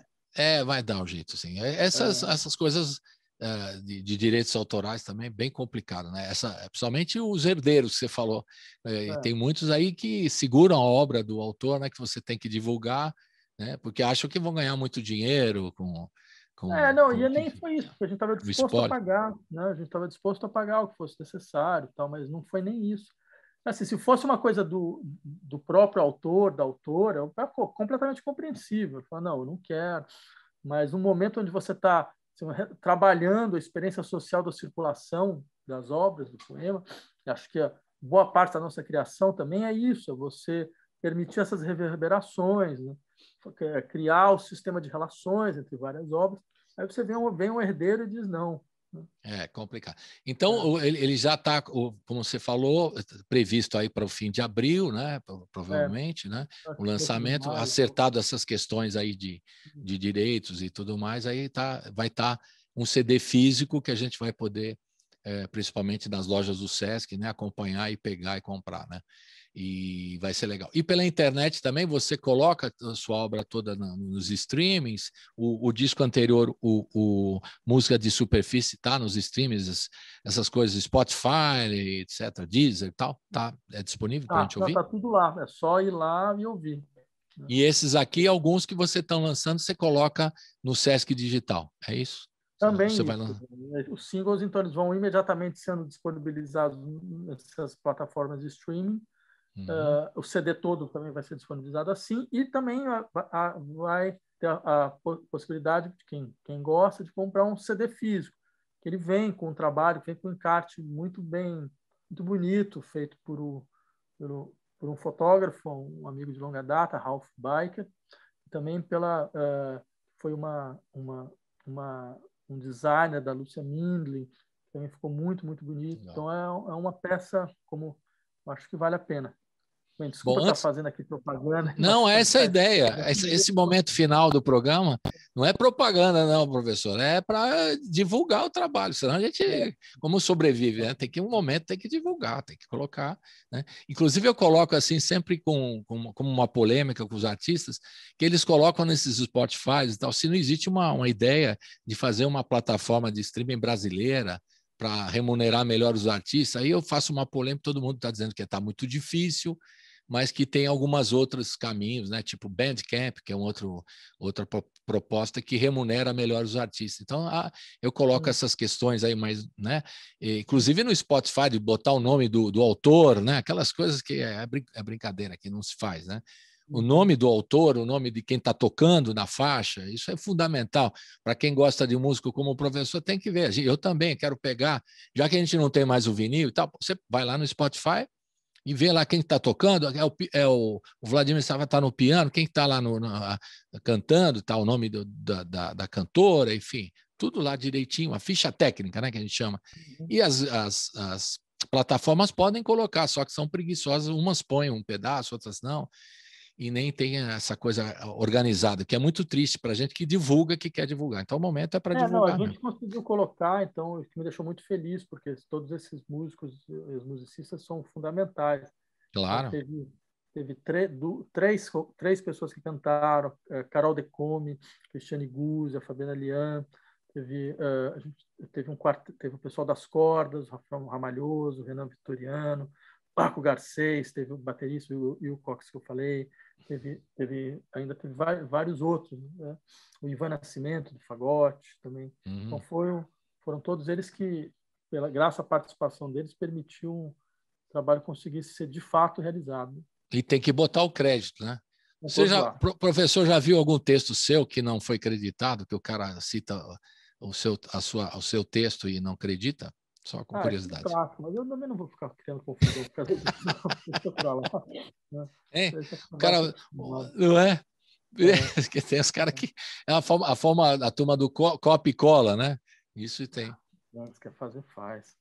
Vai dar um jeito, sim. Essas coisas de direitos autorais também é bem complicado, né? Principalmente os herdeiros que você falou. Tem muitos aí que seguram a obra do autor, né? Que você tem que divulgar, né? Porque acham que vão ganhar muito dinheiro
E nem foi isso, porque a gente estava disposto a pagar, né? A gente estava disposto a pagar o que fosse necessário, tal, mas não foi nem isso. Assim, se fosse uma coisa do próprio autor, da autora, é completamente compreensível. Eu falo, não, eu não quero. Mas no momento onde você está trabalhando a experiência social da circulação das obras, do poema, acho que boa parte da nossa criação também é isso, é você permitir essas reverberações, né? Criar o sistema de relações entre várias obras. Aí você vem um herdeiro e diz não.
É complicado. Então, ele já está, como você falou, previsto aí para o fim de abril, né? Provavelmente, né? O lançamento, acertado essas questões aí de direitos e tudo mais, aí vai estar um CD físico que a gente vai poder, principalmente nas lojas do Sesc, né? Acompanhar e pegar e comprar, né? E vai ser legal. E pela internet também você coloca a sua obra toda nos streamings, o disco anterior, o Música de Superfície, está nos streamings, essas coisas, Spotify, etc., Deezer e tal, é disponível para a gente ouvir?
Está tudo lá, é só ir lá e ouvir.
E esses aqui, alguns que você está lançando, você coloca no Sesc Digital, é isso?
Também isso. Os singles, então, eles vão imediatamente sendo disponibilizados nessas plataformas de streaming. O CD todo também vai ser disponibilizado assim, e também vai ter a possibilidade de quem gosta de comprar um CD físico, que ele vem com um trabalho, vem com um encarte muito bonito, feito por um fotógrafo, um amigo de longa data, Ralph Biker, também foi um designer da Lúcia Mindlin, que também ficou muito, muito bonito. Legal. Então é uma peça, como acho que vale a pena. Bem, desculpa estar fazendo aqui propaganda.
Não, essa é a ideia. Esse momento final do programa não é propaganda, não, professor. É para divulgar o trabalho. Senão a gente, como sobrevive, né? Tem que divulgar, tem que colocar. Né? Inclusive, eu coloco assim, sempre como uma polêmica com os artistas, que eles colocam nesses Spotify e tal, se não existe uma ideia de fazer uma plataforma de streaming brasileira para remunerar melhor os artistas, aí eu faço uma polêmica, todo mundo está dizendo que está muito difícil, mas que tem algumas outros caminhos, né? Tipo Bandcamp, que é outra proposta que remunera melhor os artistas. Então, eu coloco essas questões aí, mas, né? Inclusive no Spotify, de botar o nome do autor, né? Aquelas coisas que é brincadeira, que não se faz, né? O nome do autor, o nome de quem está tocando na faixa, isso é fundamental. Para quem gosta de músico como o professor, tem que ver. Eu também quero pegar, já que a gente não tem mais o vinil e tal, você vai lá no Spotify e vê lá quem está tocando, o Vladimir Sava está no piano, quem está lá cantando, está o nome da cantora, enfim, tudo lá direitinho, a ficha técnica, né, que a gente chama. E as plataformas podem colocar, só que são preguiçosas, umas põem um pedaço, outras não, e nem tem essa coisa organizada, que é muito triste para a gente que divulga, que quer divulgar. Então, o momento é para divulgar.
Não, a gente conseguiu colocar, então, isso me deixou muito feliz, porque todos esses músicos, os musicistas são fundamentais.
Claro.
Então, teve três pessoas que cantaram, Carol Decome, Cristiane Guzzi, a Fabiana Lian, teve o pessoal das cordas, o Rafael Ramalhoso, o Renan Vitoriano, Marco Garcês, teve o baterista e o Cox que eu falei, ainda teve vários outros, né? O Ivan Nascimento, do Fagote, também. Então foram todos eles que, graças à participação deles, permitiu o trabalho conseguisse ser de fato realizado.
E tem que botar o crédito, né? Professor, já viu algum texto seu que não foi creditado, que o cara cita o seu texto e não acredita? Só com curiosidade.
Claro, mas eu também não vou ficar criando confusão por causa disso, não.
O cara, não é? Tem os caras que... É a turma do copia e cola, né? Isso tem.
Se quer fazer, faz.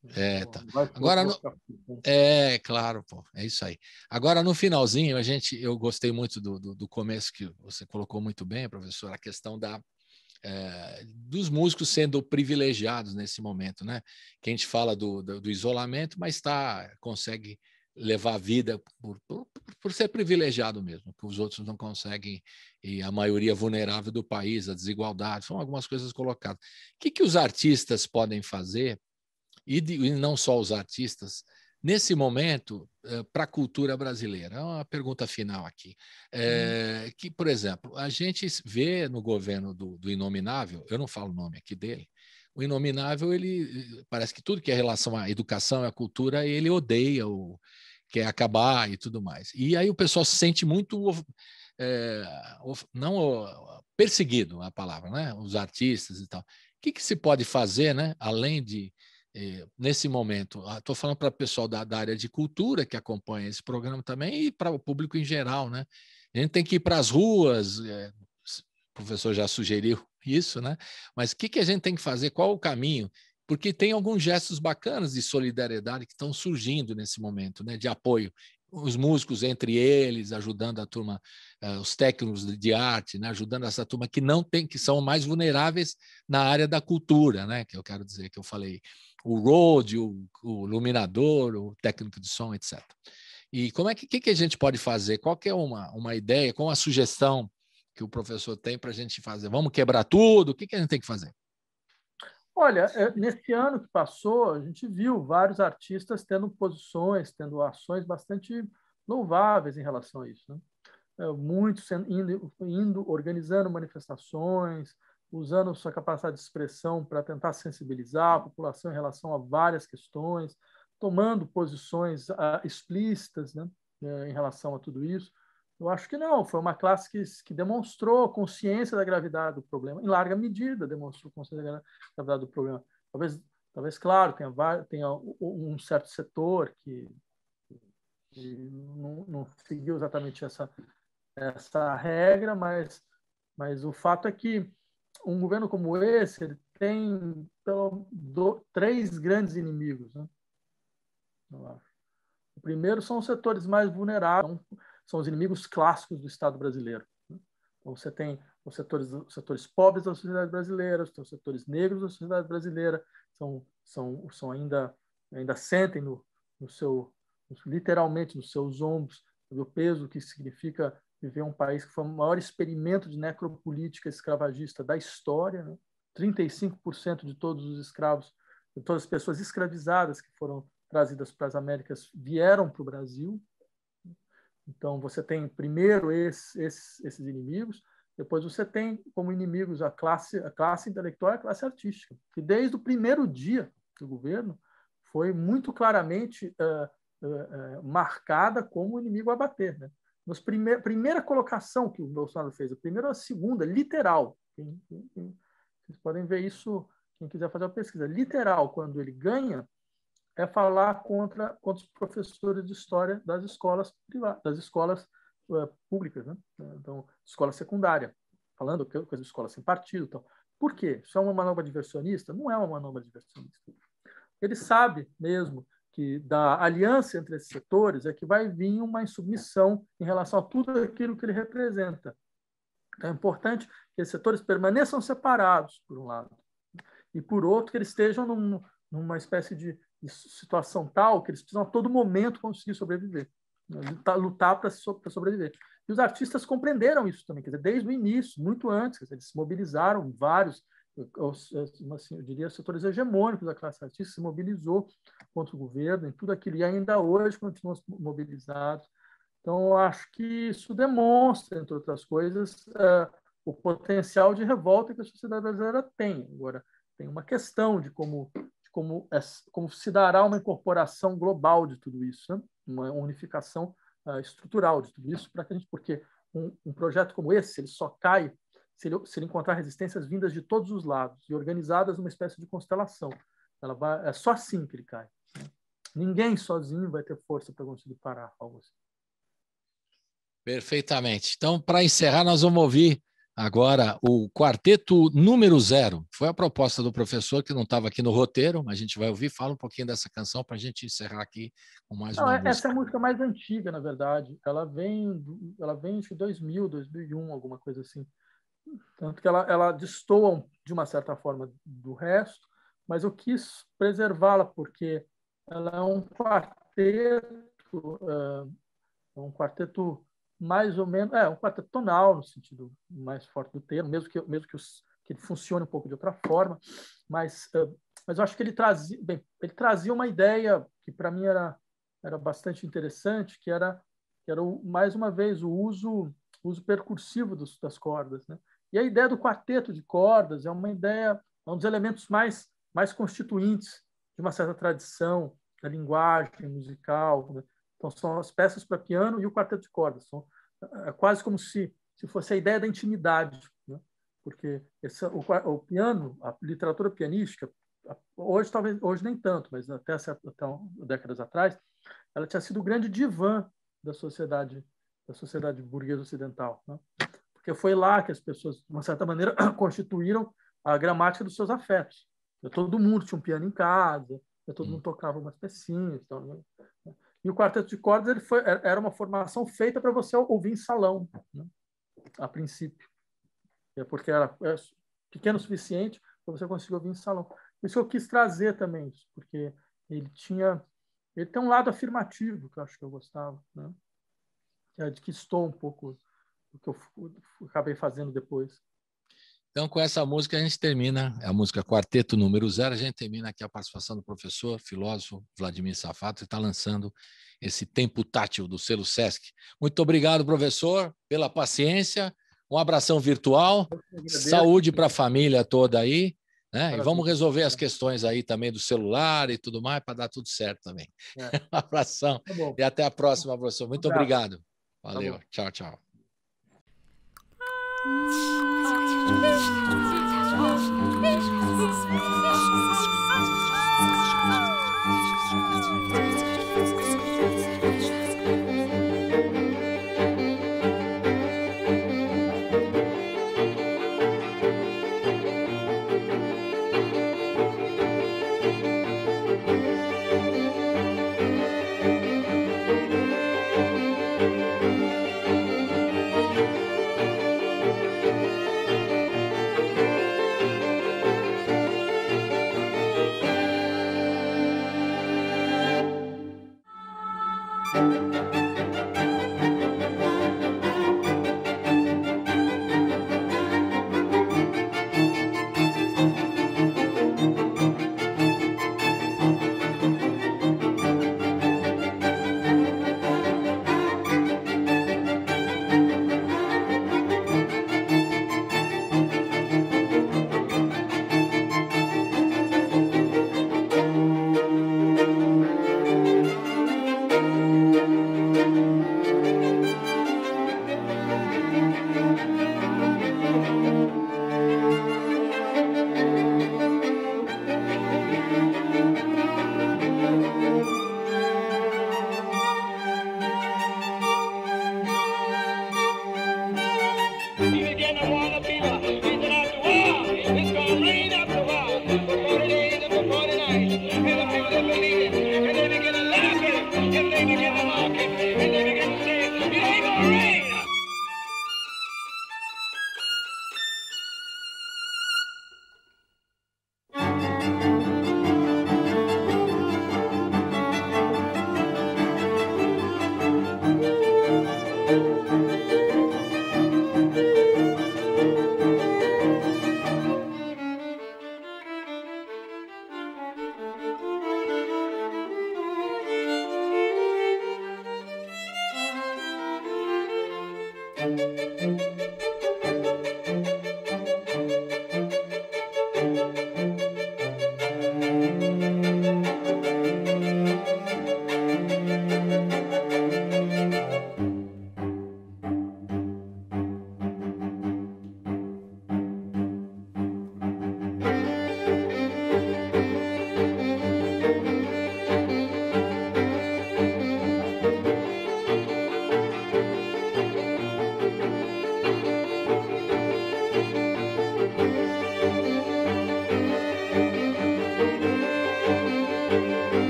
Tá. Agora, claro, pô, é isso aí. Agora, no finalzinho, eu gostei muito do começo que você colocou muito bem, professor, a questão dos músicos sendo privilegiados nesse momento, né? Que a gente fala do isolamento, mas consegue levar a vida por ser privilegiado mesmo, que os outros não conseguem, e a maioria vulnerável do país, a desigualdade, são algumas coisas colocadas. O que os artistas podem fazer, e não só os artistas, nesse momento, para a cultura brasileira? É uma pergunta final aqui. Que, por exemplo, a gente vê no governo do Inominável, eu não falo o nome aqui dele, o Inominável, ele parece que tudo que é relação à educação e à cultura, ele odeia, quer acabar e tudo mais. E aí o pessoal se sente muito, não perseguido, a palavra, né? Os artistas e tal. O que se pode fazer, né? Além de, nesse momento, estou falando para o pessoal da área de cultura que acompanha esse programa também e para o público em geral, né? A gente tem que ir para as ruas, o professor já sugeriu isso, né? Mas o que a gente tem que fazer? Qual o caminho? Porque tem alguns gestos bacanas de solidariedade que estão surgindo nesse momento, né? De apoio. Os músicos entre eles, ajudando a turma, os técnicos de arte, né? Ajudando essa turma que são mais vulneráveis na área da cultura, né? Que eu quero dizer, que eu falei, o road, o iluminador, o técnico de som, etc. E como que a gente pode fazer? Qual que é uma ideia, qual a sugestão que o professor tem para a gente fazer? Vamos quebrar tudo? O que a gente tem que fazer?
Olha, nesse ano que passou, a gente viu vários artistas tendo posições, tendo ações bastante louváveis em relação a isso, né? Muitos organizando manifestações, usando sua capacidade de expressão para tentar sensibilizar a população em relação a várias questões, tomando posições explícitas, né, em relação a tudo isso. Eu acho que não, foi uma classe que demonstrou consciência da gravidade do problema, em larga medida demonstrou consciência da gravidade do problema. Talvez claro, tenha um certo setor que não seguiu exatamente essa regra, mas o fato é que um governo como esse ele tem três grandes inimigos, né? Eu acho. O primeiro são os setores mais vulneráveis, são os inimigos clássicos do Estado brasileiro. Então, você tem os setores pobres da sociedade brasileira, os setores negros da sociedade brasileira, ainda sentem literalmente nos seus ombros o peso que significa viver um país que foi o maior experimento de necropolítica escravagista da história, né? 35% de todos os escravos, de todas as pessoas escravizadas que foram trazidas para as Américas vieram para o Brasil. Então, você tem primeiro esses inimigos, depois você tem como inimigos a classe intelectual e a classe artística, que desde o primeiro dia do governo foi muito claramente marcada como inimigo a bater, né? Primeira colocação que o Bolsonaro fez, a primeira ou a segunda, literal. Vocês podem ver isso, quem quiser fazer a pesquisa. Literal, quando ele ganha, é falar contra os professores de história das escolas privadas, das escolas públicas, né? Então, escola secundária, falando coisa de escola sem partido. Então. Por quê? Isso é uma manobra diversionista? Não é uma manobra diversionista. Ele sabe mesmo que da aliança entre esses setores é que vai vir uma insubmissão em relação a tudo aquilo que ele representa. Então, é importante que esses setores permaneçam separados, por um lado, e, por outro, que eles estejam numa espécie de situação tal que eles precisam a todo momento conseguir sobreviver. lutar para sobreviver. E os artistas compreenderam isso também, quer dizer, desde o início, muito antes, quer dizer, eles se mobilizaram, vários, assim, eu diria, setores hegemônicos da classe artística se mobilizou contra o governo em tudo aquilo, e ainda hoje continuam mobilizados. Então, eu acho que isso demonstra, entre outras coisas, o potencial de revolta que a sociedade brasileira tem. Agora, tem uma questão de como se dará uma incorporação global de tudo isso, né? Uma unificação estrutural de tudo isso, porque um projeto como esse, ele só cai se ele encontrar resistências vindas de todos os lados e organizadas numa espécie de constelação. É só assim que ele cai, né? Ninguém sozinho vai ter força para conseguir parar algo assim.
Perfeitamente. Então, para encerrar, nós vamos ouvir agora o Quarteto número 0. Foi a proposta do professor, que não estava aqui no roteiro, mas a gente vai ouvir. Fala um pouquinho dessa canção para a gente encerrar aqui com mais uma música.
Essa é a música mais antiga, na verdade. Ela vem de 2000, 2001, alguma coisa assim. Tanto que ela destoa, de uma certa forma, do resto, mas eu quis preservá-la porque ela é um quarteto mais ou menos, um quarteto tonal, no sentido mais forte do termo, mesmo que ele funcione um pouco de outra forma, mas eu acho que ele trazia uma ideia que para mim era bastante interessante, que era mais uma vez o uso percursivo das cordas, né? E a ideia do quarteto de cordas é um dos elementos mais constituintes de uma certa tradição da linguagem musical, né? Então, são as peças para piano e o quarteto de cordas. É quase como se fosse a ideia da intimidade, né? Porque o piano, a literatura pianística, hoje nem tanto, mas até décadas atrás, ela tinha sido o grande divã da sociedade burguesa ocidental, né? Porque foi lá que as pessoas, de uma certa maneira, constituíram a gramática dos seus afetos. Todo mundo tinha um piano em casa, todo mundo tocava umas pecinhas. Então, né? E o quarteto de cordas era uma formação feita para você ouvir em salão, né? A princípio. Porque era pequeno o suficiente para você conseguir ouvir em salão. Por isso eu quis trazer também, porque ele tem um lado afirmativo, que eu acho que eu gostava, né? De que estou um pouco do que eu acabei fazendo depois.
Então, com essa música, a gente termina, a música Quarteto número 0, a gente termina aqui a participação do professor, filósofo Vladimir Safato, que está lançando esse Tempo Tátil do selo Sesc. Muito obrigado, professor, pela paciência, um abração virtual, saúde para a família toda aí, né? E vamos resolver as questões aí também do celular e tudo mais, para dar tudo certo também. Um abração e até a próxima, professor. Muito obrigado. Valeu, tchau, tchau.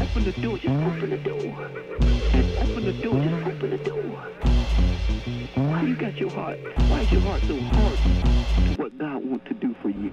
Open the door, just open the door. Open the door, just open the door. Why you got your heart? Why is your heart so hard to what God wants to do for you?